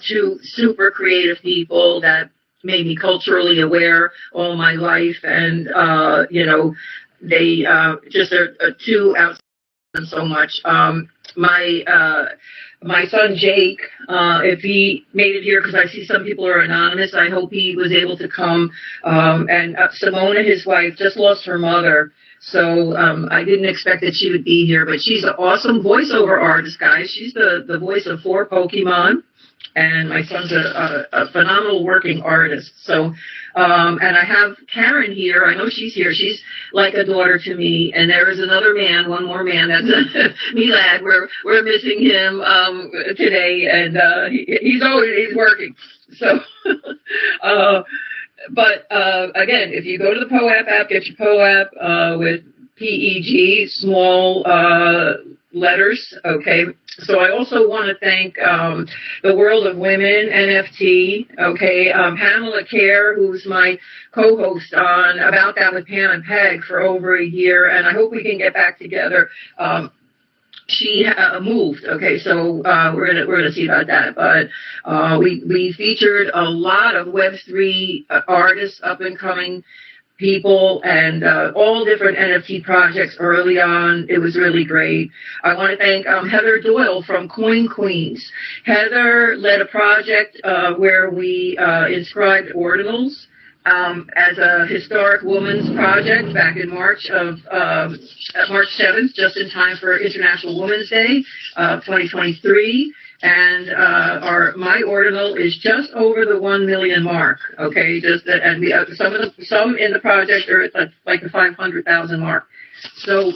two super creative people that made me culturally aware all my life, and they just are two outstanding so much. My son Jake, if he made it here, because I see some people are anonymous, I hope he was able to come. And Simona, his wife, just lost her mother, so I didn't expect that she would be here, but she's an awesome voiceover artist, guys. She's the voice of 4 Pokemon, and my son's a phenomenal working artist. So, and I have Karen here. I know she's here. She's like a daughter to me. And there is another man, one more man. That's Milad. We're missing him today, and he's working. So, but again, if you go to the POAP app, get your POAP with PEG, small letters, okay? So I also want to thank the World of Women, NFT, okay? Pamela Kerr, who's my co-host on About That with Pam and Peg for over a year, and I hope we can get back together. She moved, okay, so we're gonna see about that. But we featured a lot of Web3 artists, up and coming people, and all different NFT projects early on. It was really great. I want to thank Heather Doyle from Coin Queens. Heather led a project where we inscribed ordinals as a historic woman's project back in March 7th, just in time for International Women's Day 2023. And my ordinal is just over the 1 million mark. Okay, and we some in the project are at like the 500,000 mark. So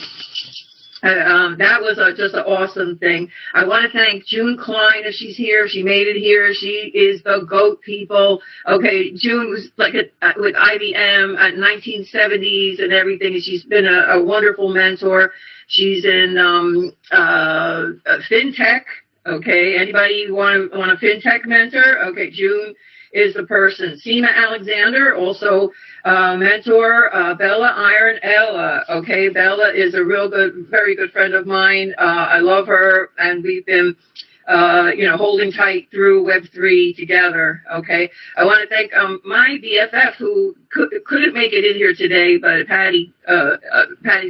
that was just an awesome thing. I want to thank June Klein, if she's here. She made it here. She is the GOAT, people. Okay, June was like with IBM at 1970s and everything. She's been a wonderful mentor. She's in fintech. Okay, anybody want a fintech mentor? Okay, June is the person. Seema Alexander, also mentor. Bella Iron Ella. Okay, Bella is a very good friend of mine. I love her, and we've been, holding tight through Web3 together. Okay, I want to thank my BFF who couldn't make it in here today, but Patty's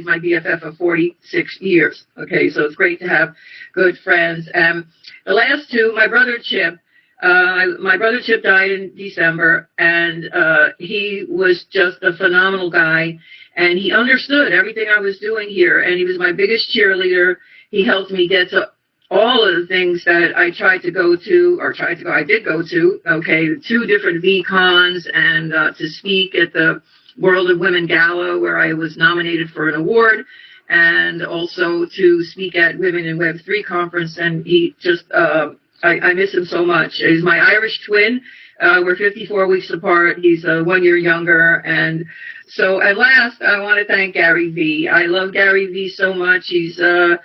my BFF of 46 years. Okay, so it's great to have good friends. And the last two, my brother Chip. My brother Chip died in December, and he was just a phenomenal guy, and he understood everything I was doing here, and he was my biggest cheerleader. He helped me get to all of the things that I did go to, okay, 2 different VCons, and to speak at the World of Women Gala, where I was nominated for an award, and also to speak at Women in Web3 conference, and he just, I miss him so much. He's my Irish twin. We're 54 weeks apart. He's 1 year younger. And so at last, I want to thank Gary V. I love Gary V so much. He's like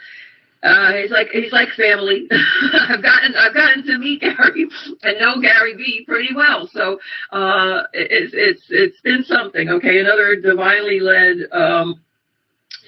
family. I've gotten to meet Gary and know Gary V pretty well. So it's been something. Okay, another divinely led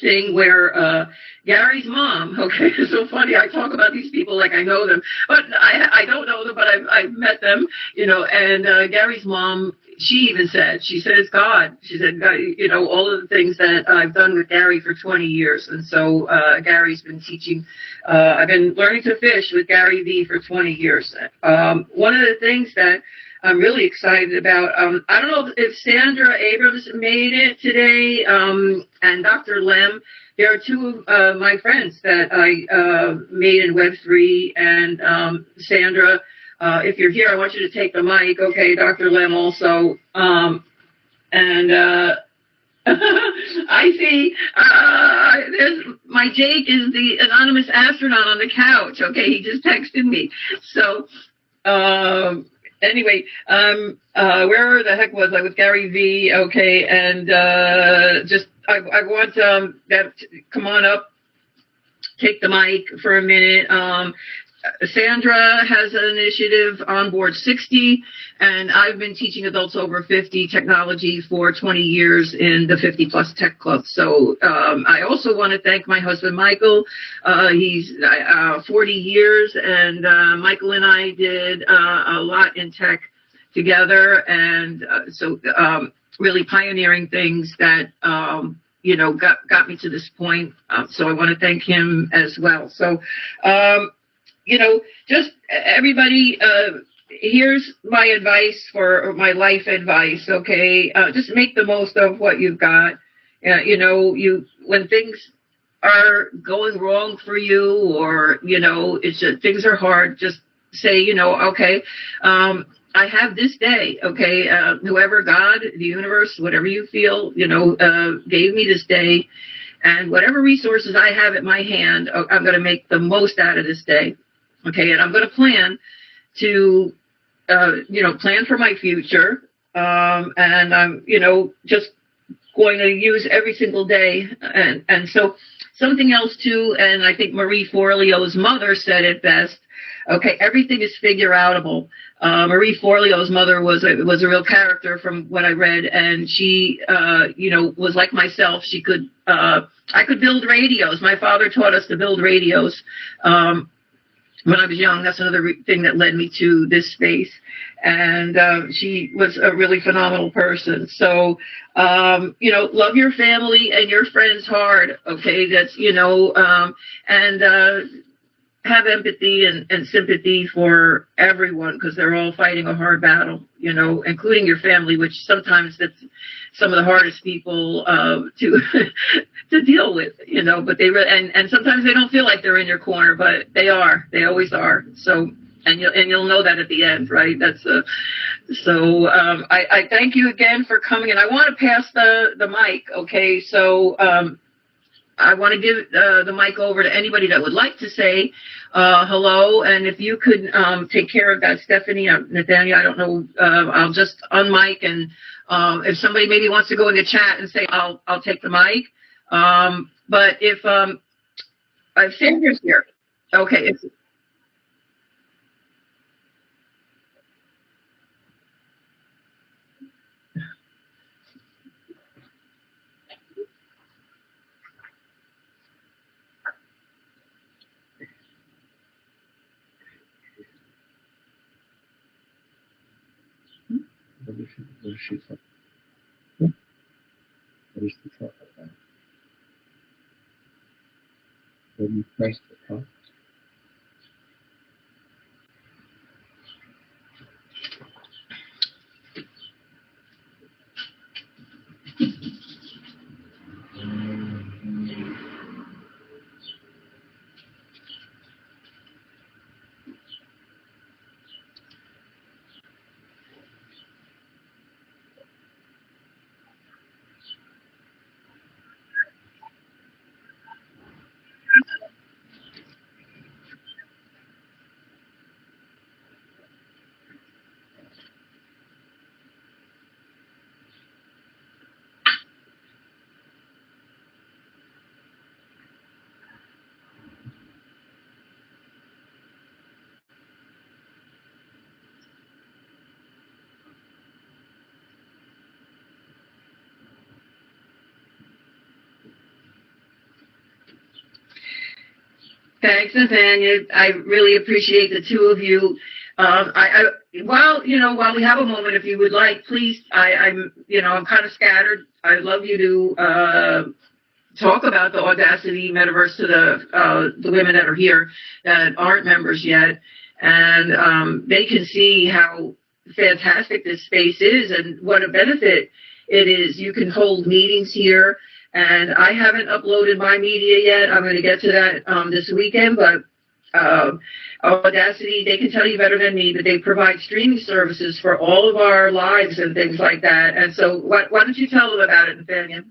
thing where Gary's mom, okay, it's so funny. I talk about these people like I know them, but I don't know them, but I've met them, you know, and Gary's mom, she said it's God. She said, God, you know, all of the things that I've done with Gary for 20 years. And so Gary's been teaching, I've been learning to fish with Gary V for 20 years. One of the things that I'm really excited about, I don't know if Sandra Abrams made it today, and Dr. Lem. There are two of my friends that I made in Web3, and Sandra, if you're here, I want you to take the mic. Okay, Dr. Lem also. I see, there's my Jake is the anonymous astronaut on the couch. Okay, he just texted me. So, anyway, where the heck was I with Gary V? Okay, and I want that to come on up, take the mic for a minute. Sandra has an initiative on board 60, and I've been teaching adults over 50 technology for 20 years in the 50 plus tech club. So I also want to thank my husband Michael. He's 40 years, and Michael and I did a lot in tech together, and so really pioneering things that you know, got me to this point. So I want to thank him as well. So you know, just everybody, here's my advice for my life advice, okay? Just make the most of what you've got. You know, when things are going wrong for you, or, you know, it's just, things are hard, just say, you know, okay, I have this day, okay? Whoever, God, the universe, whatever you feel, you know, gave me this day, and whatever resources I have at my hand, I'm going to make the most out of this day. Okay, and I'm going to plan to, you know, plan for my future, and I'm, you know, just going to use every single day. And so something else too, and I think Marie Forleo's mother said it best. Okay, everything is figure-outable. Marie Forleo's mother was a real character from what I read, and she, you know, was like myself. She could, I could build radios. My father taught us to build radios. When I was young, that's another thing that led me to this space. And she was a really phenomenal person. So, you know, love your family and your friends hard, okay? That's, you know, and have empathy and sympathy for everyone, because they're all fighting a hard battle, you know, including your family, which sometimes that's some of the hardest people to to deal with, you know, but and sometimes they don't feel like they're in your corner, but they are. They always are. So, and you'll know that at the end, right? That's so I thank you again for coming, and I want to pass the mic, okay? So I want to give the mic over to anybody that would like to say hello, and if you could take care of that, Stephanie, Nathaniel, I don't know, I'll just unmic, and if somebody maybe wants to go in the chat and say, I'll take the mic. But if Sandra's here, okay.
What is she talking about? What is she talking about? When you press the top.
Thanks, Nathaniel. I really appreciate the two of you. While we have a moment, if you would like, please, I'm kind of scattered. I'd love you to talk about the Audacity Metaverse to the women that are here that aren't members yet, and they can see how fantastic this space is and what a benefit it is. You can hold meetings here, and I haven't uploaded my media yet. I'm going to get to that this weekend, but Audacity, they can tell you better than me, but they provide streaming services for all of our lives and things like that. And so why don't you tell them about it, Nathaniel?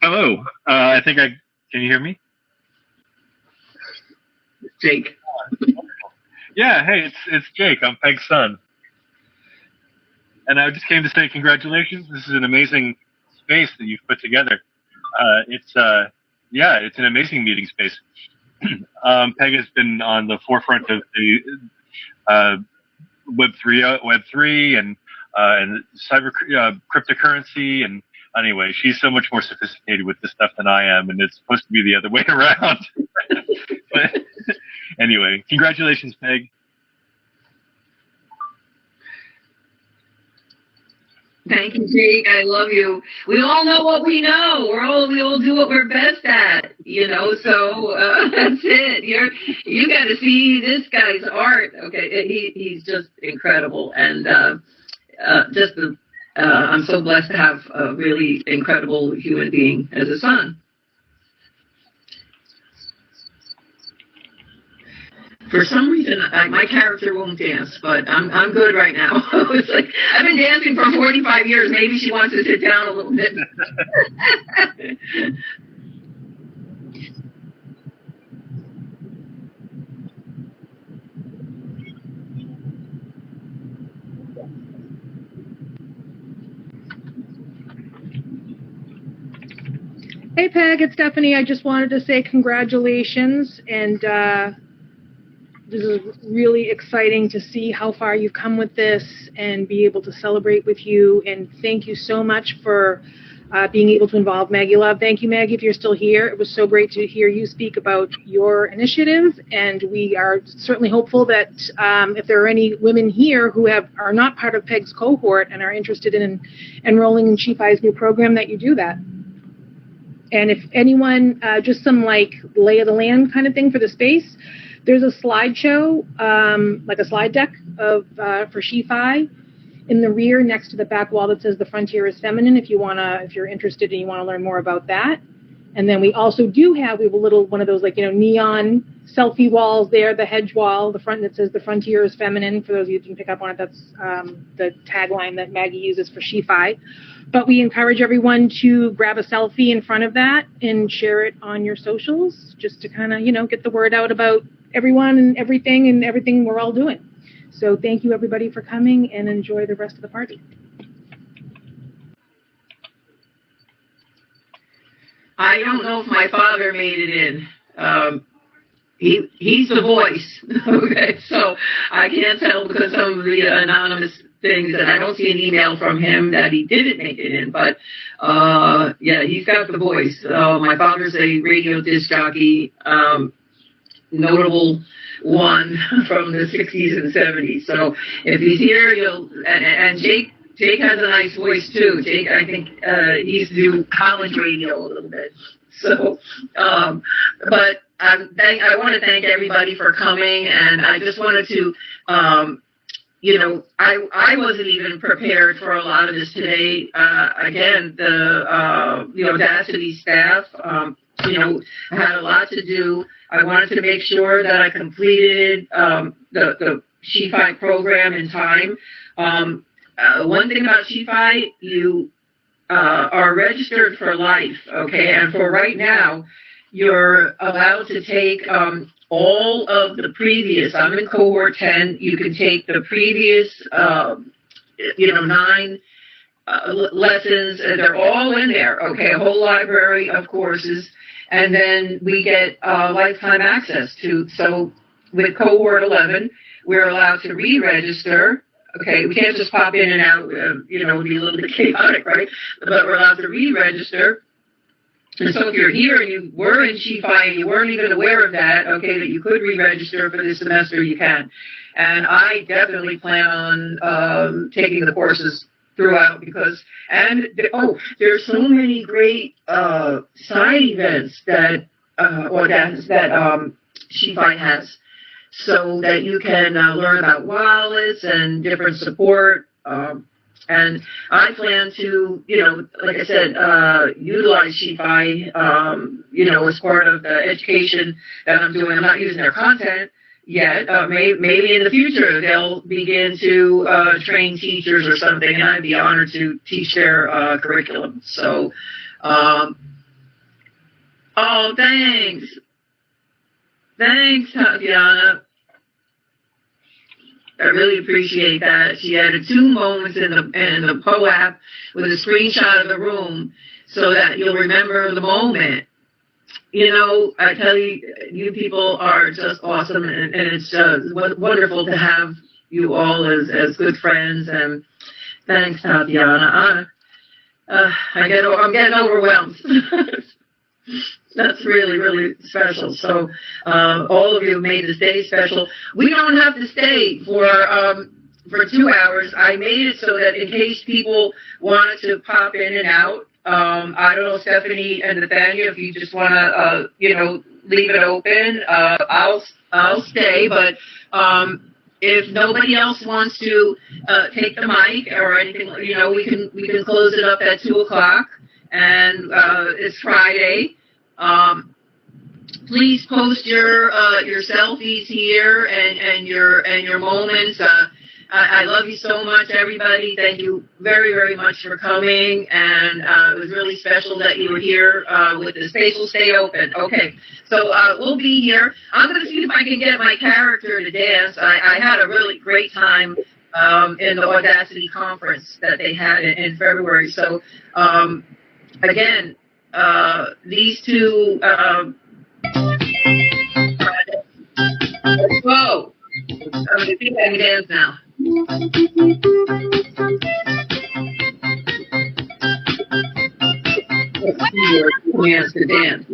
Hello. Can you hear me?
Jake.
Yeah, hey, it's Jake. I'm Peg's son. And I just came to say congratulations. This is an amazing space that you've put together. It's an amazing meeting space. Peg has been on the forefront of the Web3 and cyber cryptocurrency, and anyway, she's so much more sophisticated with this stuff than I am, and it's supposed to be the other way around. But anyway, congratulations, Peg.
Thank you, Jake. I love you. We all know what we know. We all do what we're best at, so that's it. You got to see this guy's art. Okay, he's just incredible, and I'm so blessed to have a really incredible human being as a son. For some reason, my character won't dance, but I'm good right now. It's like I've been dancing for 45 years. Maybe she wants to sit down a little bit.
Hey, Peg, it's Stephanie. I just wanted to say congratulations, and this is really exciting to see how far you've come with this and be able to celebrate with you. And thank you so much for being able to involve Maggie Love. Thank you, Maggie, if you're still here. It was so great to hear you speak about your initiative. And we are certainly hopeful that if there are any women here who are not part of Peg's cohort and are interested in enrolling in SheFi's new program, that you do that. And if anyone, just some like lay of the land kind of thing for the space, there's a slideshow, like a slide deck for SheFi in the rear next to the back wall that says "The Frontier is Feminine." If you're interested and you want to learn more about that. And then we also have a little one of those neon selfie walls there, the hedge wall, the front that says "The Frontier is Feminine." For those of you who can pick up on it, that's the tagline that Maggie uses for SheFi. But we encourage everyone to grab a selfie in front of that and share it on your socials, just to kind of get the word out about everyone and everything we're all doing. So thank you everybody for coming, and enjoy the rest of the party.
I don't know if my father made it in. He's the voice. Okay, so I can't tell because some of the anonymous things, and I don't see an email from him that he didn't make it in. But he's got the voice. My father's a radio disc jockey, notable one from the 60s and 70s. So if he's here, and Jake has a nice voice too. Jake, I think he used to do college radio a little bit. So, but I want to thank everybody for coming, and I just wanted to, I wasn't even prepared for a lot of this today. Again, the Audacity staff, I had a lot to do. I wanted to make sure that I completed the SheFi program in time. One thing about SheFi, you are registered for life, okay? And for right now, you're allowed to take all of the previous, I'm in cohort 10, you can take the previous, 9 lessons, and they're all in there, okay? A whole library of courses. And then we get lifetime access to, so with cohort 11, we're allowed to re-register. Okay, we can't just pop in and out, it would be a little bit chaotic, right? But we're allowed to re-register. And so if you're here and you were in SheFi and you weren't even aware of that, okay, that you could re-register for this semester, you can. And I definitely plan on taking the courses throughout because, there's so many great side events that SheFi has, so that you can learn about wallets and different support. And I plan to, like I said, utilize SheFi, as part of the education that I'm doing. I'm not using their content yet. Maybe in the future they'll begin to train teachers or something, and I'd be honored to teach their curriculum. So, thanks. Thanks, Tatiana. I really appreciate that. She added 2 moments in the Poe app with a screenshot of the room so that you'll remember the moment. I tell you, you people are just awesome, and it's wonderful to have you all as good friends. And thanks, Tatiana. I'm getting overwhelmed. That's really, really special. So all of you made this day special. We don't have to stay for 2 hours. I made it so that in case people wanted to pop in and out, I don't know, Stephanie and Nathaniel, if you just want to, leave it open, I'll stay. But if nobody else wants to take the mic or anything, we can close it up at 2:00. And it's Friday. Please post your selfies here and your moments. I love you so much, everybody. Thank you very, very much for coming. And it was really special that you were here. With the space will stay open. Okay, so we'll be here. I'm going to see if I can get my character to dance. I had a really great time in the Audacity conference that they had in February. So again, these 2 let's go. I'm going to see if I can dance now. Let's see who has to dance.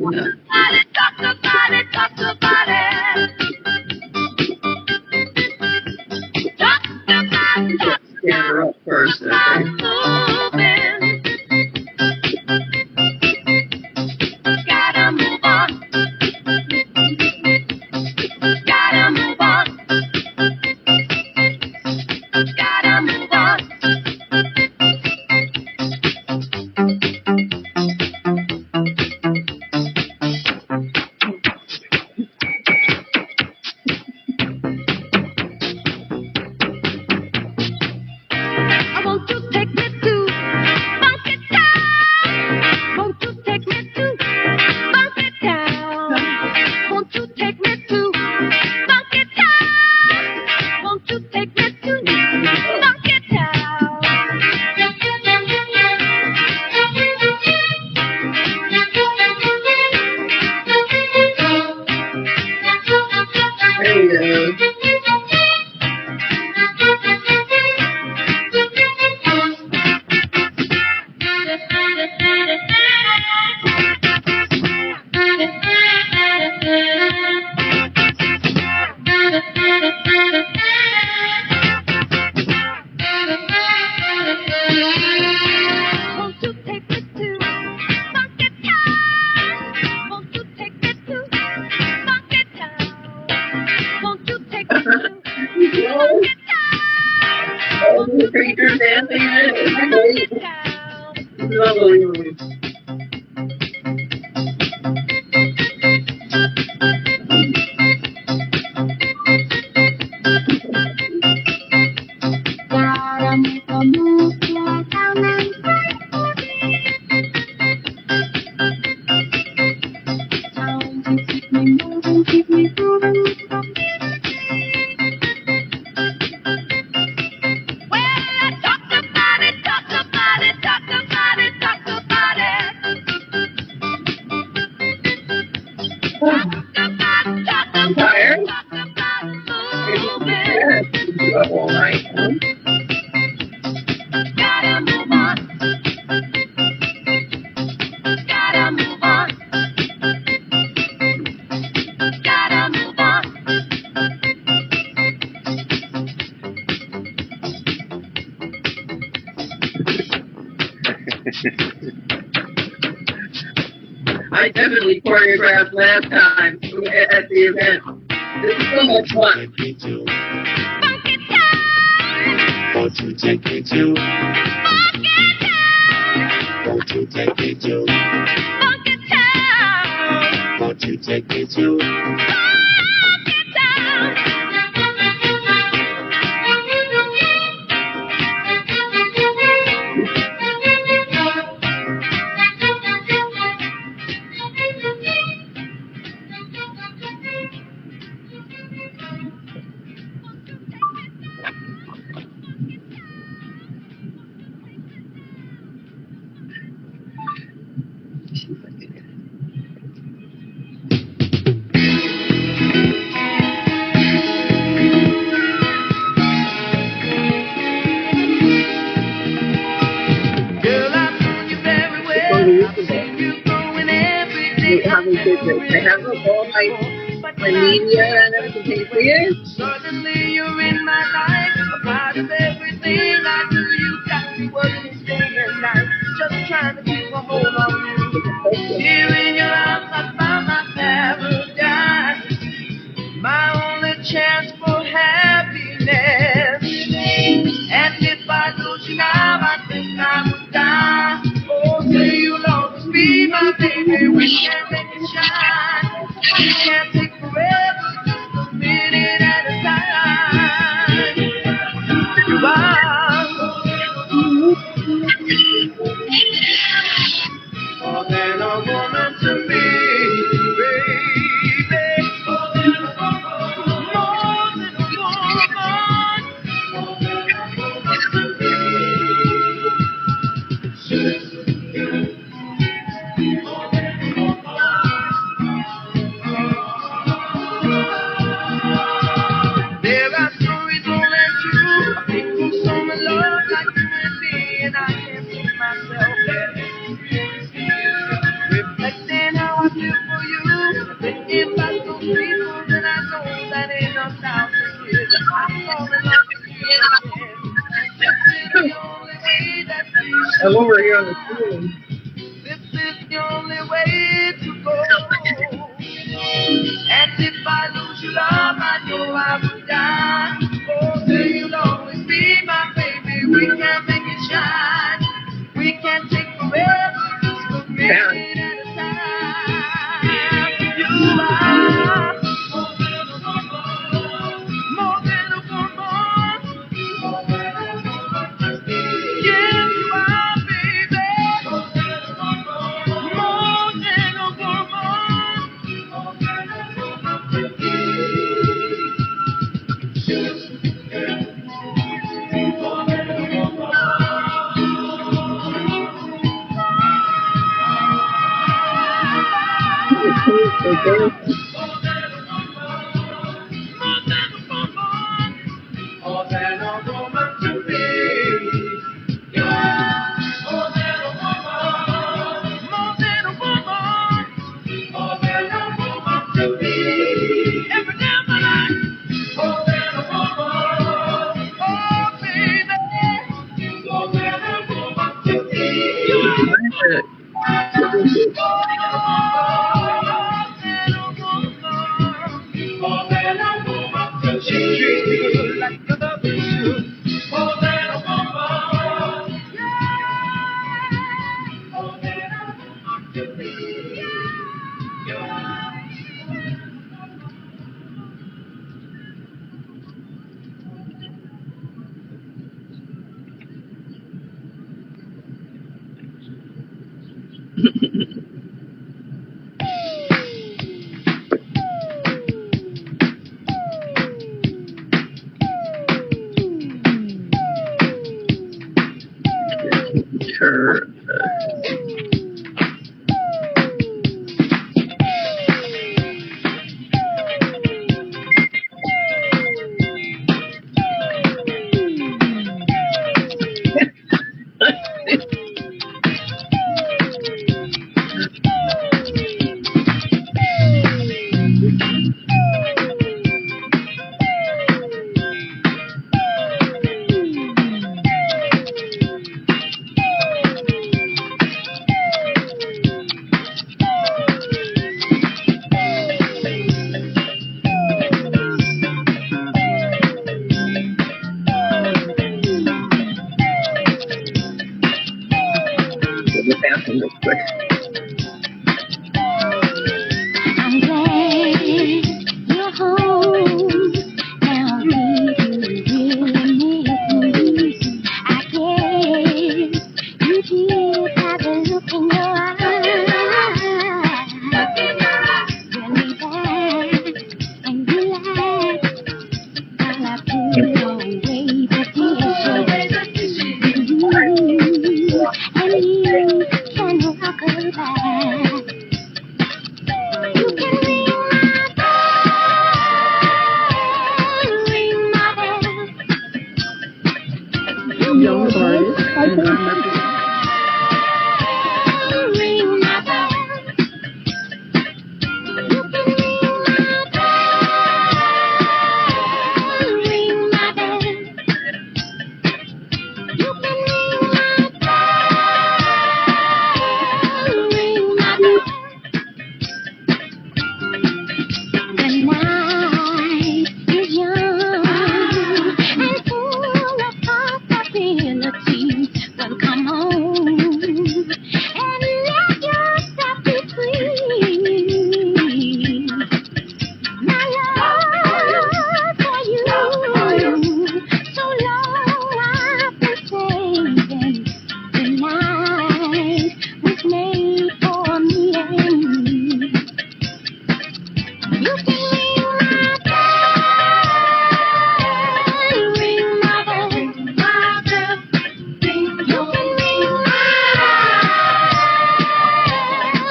Stand her up first. Okay.
I want to take me to
creatures dancing in it. It's unbelievable. I'm tired. You're up all night, huh?
Gotta move on. Gotta move on. Gotta move on.
I definitely choreographed last time at the event. This is so much fun.
Won't you take me to? Won't you take me to? Funky town. Won't you take me to? Funky town. Girl, I've known you very well. I've seen you growing every day.
Having business. They have all my media and everything. Can you see it?
Suddenly you're in my life. A part of everything I do. You got me working day and night. Just trying to keep a hold on you. Here in your arms I found my paradise. My only chance for happiness. And if I lose you now, I think I would die. Oh, say you'll always be my baby. We can make it shine. We can't take forever, just a minute at a time. You are more than a woman to me, baby. More than a woman. More than a woman. More than a woman to me. There are stories only true of people so in love like you and me, and I can't see myself reflecting how I feel for you. Thinking about those people that I know that ain't no doubt to you. I fall in love with you again. This is the only way that we should.
I'm over here on the screen.
This is the only way to go. And if I lose your love, I know I would die. Oh, say you'll always be my baby. We can make it shine. We can take forever, just a minute at a time. You are more than a woman. More than a woman. Yes, you are, baby. More than a woman. More than a woman. More than a woman. More than a woman to me. You are more than a woman. More than a woman. More than a woman to me. Every day of my life. More than a woman. Oh, baby. More than a woman to me. You are more than a woman. More than a woman to me. She treats me good like a love should. More than a woman.
Her.
I'm glad you're home. Now, did you really miss me? I guess you did have a look in your eyes. Really bad, and you laughed while I put away the dishes. And you can walk her back. You can ring my bell.
Young artist. And
Ring my bell. You can ring my bell. You can ring my bell. The night is young and full of possibilities. Well, come on and let yourself be free. My love for you, so long I've been saving. The night was made for me and you. You can ring my bell, ring my bell, ring your bell.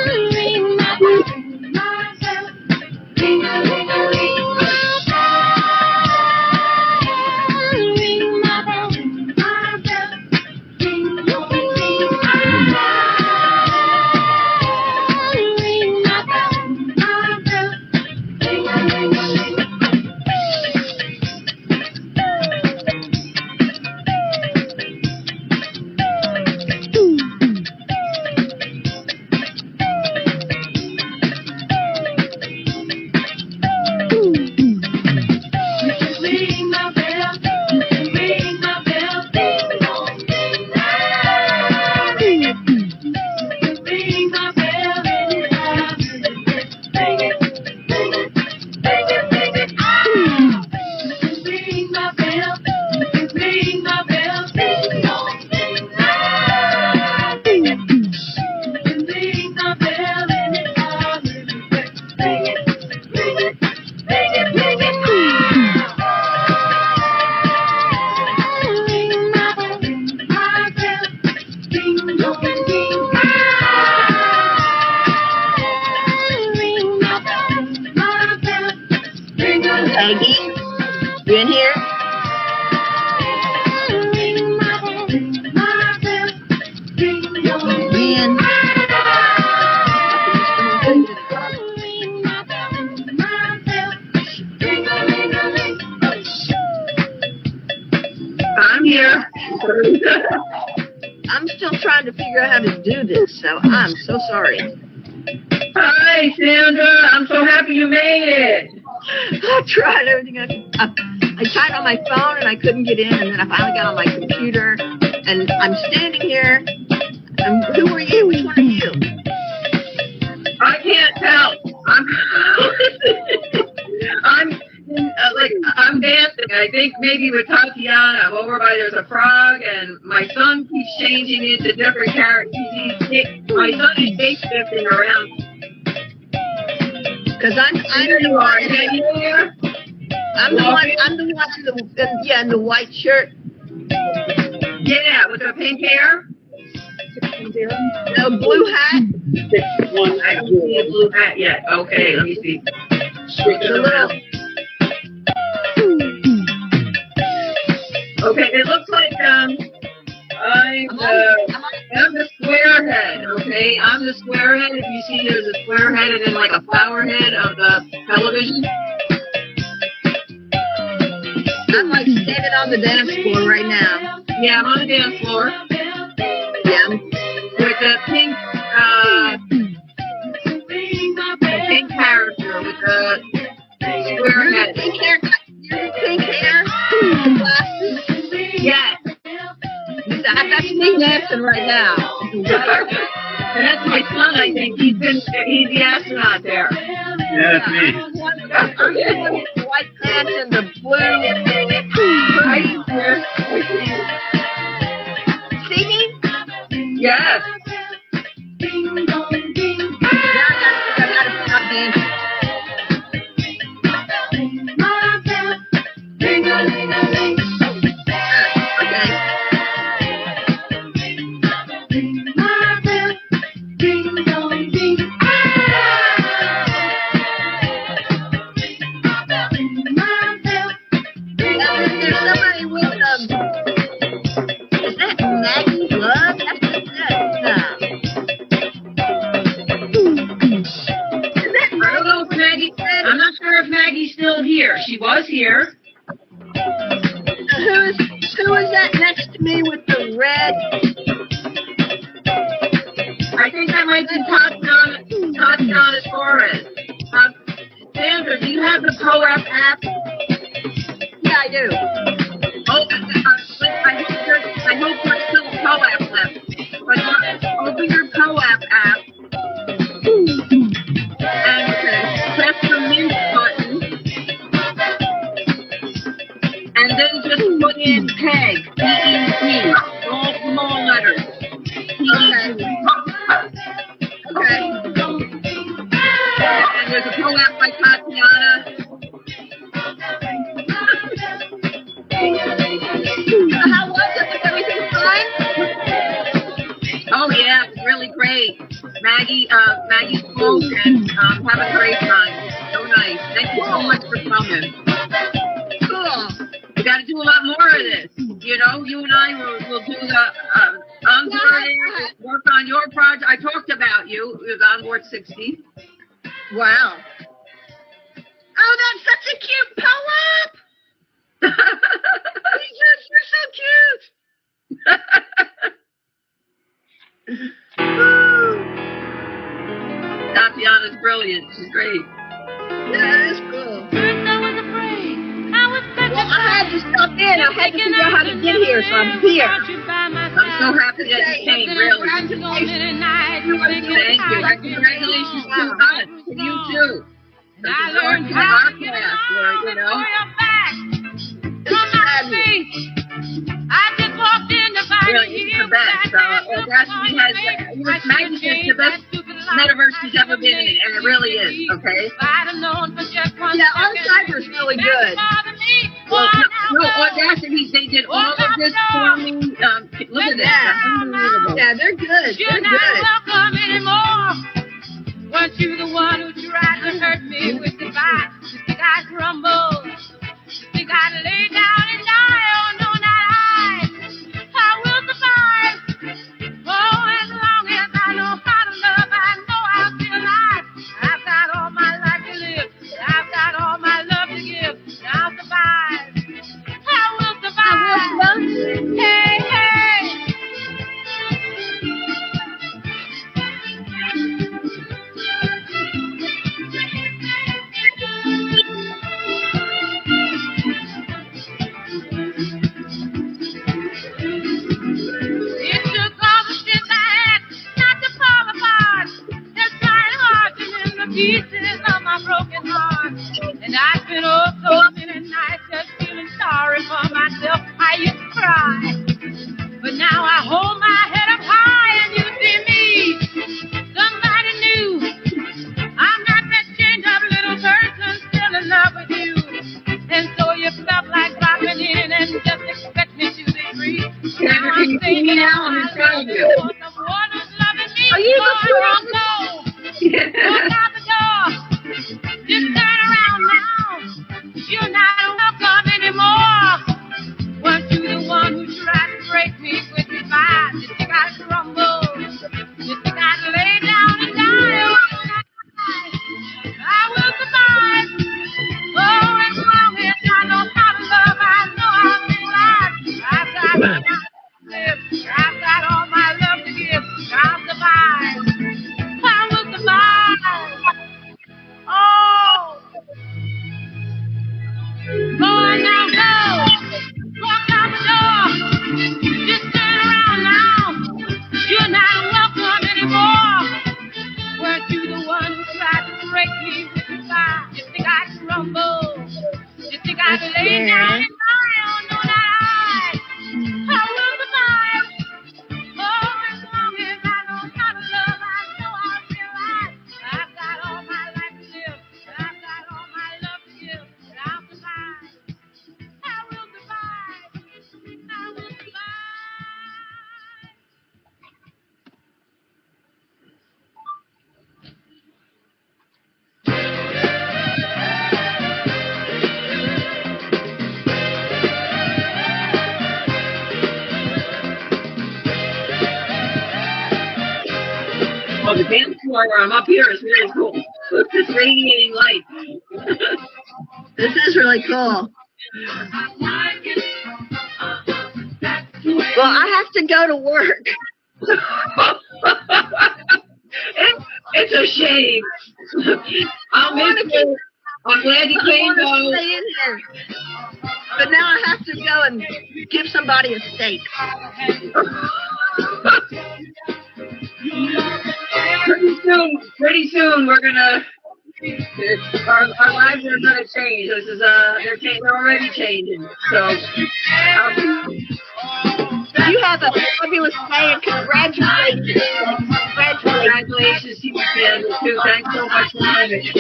Ring my bell, ring my bell, ring a ring a ring my bell, ring my bell, ring my bell, ring your bell, ring my bell, ring my bell. Ring a ring a ring. You can ring my bell. You can ring my bell. Ding dong, ding dong. Ring it. You can ring my bell anytime. Ring it, ring it, ring it, ring it. Ah! You can ring my bell. You can ring my bell. Ding dong, ding dong. Ring it. You can ring my bell anytime. Ring it, ring it, ring it, ring it. Ring my bell, ring my bell, ding dong, ding dong. Ring my bell, ring a
Maggie, you in here?
ring my bell, ding dong,
In.
ring my bell, ring a ring a ring.
I'm here. I'm still trying to figure out how to do this, so I'm so sorry. Hi, Sandra. I'm so happy you made it. I tried everything I could. I tried on my phone and I couldn't get in, and then I finally got on my computer, and I'm standing here. Who are you? Which one are you? I think maybe with Tatiana, I'm over by there's a frog, and my son keeps changing it to different characters. My son is shape-shifting around.
Because I'm the one. I'm the one in the white shirt.
Yeah, with the pink hair.
No blue hat.
I don't see a blue hat yet. Okay, let me see. Okay, it looks like I'm the square head. Okay, I'm the square head. If you see, there's a square head and then like a flower head of the television.
I'm like standing on the dance floor right now.
Yeah, I'm on the dance floor.
Yeah.
With the pink character with the square head.
Pink hair. Pink hair. Glasses.
Yes.
That's me dancing right now.
And that's my son, I think. He's the astronaut there.
Yeah, that's me.
The white pants and the blue. See me?
Yes.
I gotta stop dancing. There's somebody with is that Maggie Love? That's
I don't know if Maggie. I'm not sure if Maggie's still here. She was here.
Who is that next to me with the red?
I think that might be Tatiana Torres. Sandra, do you have the ProApp app?
Yeah, I do.
Oh, I hope there's still ProApp left. But open your ProApp app and press the mint button, and then just put in PEG, P-E-G, all small letters.
Okay.
And there's a ProApp by Tatiana.
How was it? Was everything fine?
Oh yeah, it was really great. Maggie spoke and have a great time. So nice. Thank you so much for coming.
Cool.
We got to do a lot more of this. You know, you and I will do the onboarding, work on your project. I talked about you with Onboard 60.
Wow. Oh, that's such a cute ProApp. You're so cute.
Tatiana's brilliant. She's great.
Yeah, that is cool. Well, I had to stop in. I had to figure out how to get here, so I'm here.
I'm so happy that you came, really. Thank you. Congratulations to us, to you too. I learned how to get out, you know. Really, it's the best. Audacity has, Maggie says, the best metaverse she's ever been in, and it really is, okay?
Yeah, OnCyber's really good.
Well, no, Audacity, they did all of this for me. Look at this. Unbelievable.
Yeah, they're good.
You're
They're
not
good.
welcome anymore. Weren't you the one who tried to hurt me with goodbye? You think I crumble? You think I lay down and die? Oh, no, not I. I will survive. Oh, as long as I know how to love, I know I'll be alive. I've got all my life to live. I've got all my love to give. I'll survive. I will survive. Hey, hey. It took all the shit I had not to fall apart. Just trying hard to mend the pieces of my broken heart. And I spent oh so many nights just feeling sorry for myself. I used to cry. But now I hold my head up high and you see me. Somebody new. I'm not that chained up little person still in love with you. And so you felt like dropping in and just expect me to be free.
Sandra, can you see me now? I'm in front of you.
Someone who's loving me.
Are you the
don't go. Walk out the door. Just turn around now. You're not welcome anymore. Weren't you the one who tried to break me with your vibe? You think I'd crumble? You think I'd lay down and die? I will survive. Oh, as long as I know how to love, I know I'll be alive. I've got all my live. I've got all my love to give. I'll survive. I will survive. Oh, go on now, go. Walk out the door. Just turn around now. You're not welcome anymore. Weren't you the one who tried to break me with your fire? You think I'd crumble? You think I'd lay down and die? Oh, no, not I will survive. Oh, as long as I know how to love, I know I'll be alive. I've got all my life to live. I've got all my love to give. But I'll survive. I will survive. I will survive.
Oh, the dance floor where I'm up here is really cool. Look, this radiating light.
This is really cool. Well, I have to go to work.
It's a shame. I'll miss you. I'm glad you came,
I
though.
want to stay in here. But now I have to go and give somebody a steak.
Pretty soon, we're gonna. Our lives are gonna change. This is they're already changing. So.
You have a fabulous day and congratulations.
Congratulations to you, Sandra, too. Thanks so much for having me.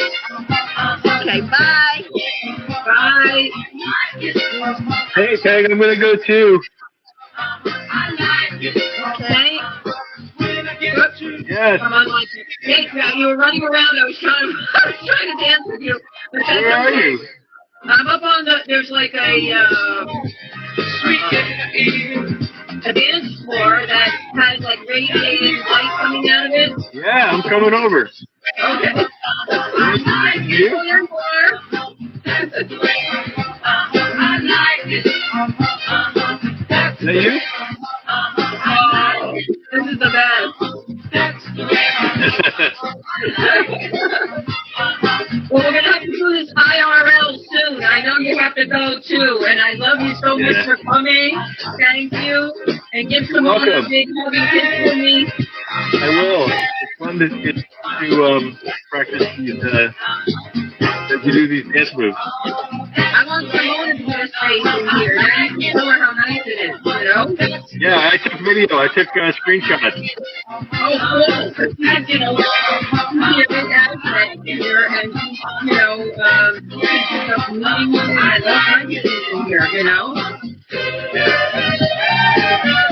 Okay, bye.
Bye.
Hey, Peg, I'm gonna go too.
Okay.
Yes.
Come on, like, hey, you were running around. I was trying to dance with you.
Where are you?
I'm up on there's like a dance floor that has like radiating light coming out of it.
Yeah, I'm coming over.
Okay.
You?
There you are.
Is that you?
Oh, this is the best. Well, we're going to have to do this IRL soon. I know you have to go too. And I love you so much for coming. Thank you. And give someone a big hugging kiss for me.
I will. It's fun to practice these, to do these dance moves.
I want Simone to put a space in here. Now you can tell her how nice it is, you know?
Yeah, I took video. I took screenshots.
Oh, cool. Because, you know, be a big asset here and, you know, I love my kids in here, you know?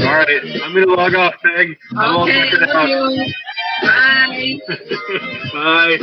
All right, I'm going to log off, Peg. I'm all
Okay,
sorted
love
out.
you. Bye.
Bye.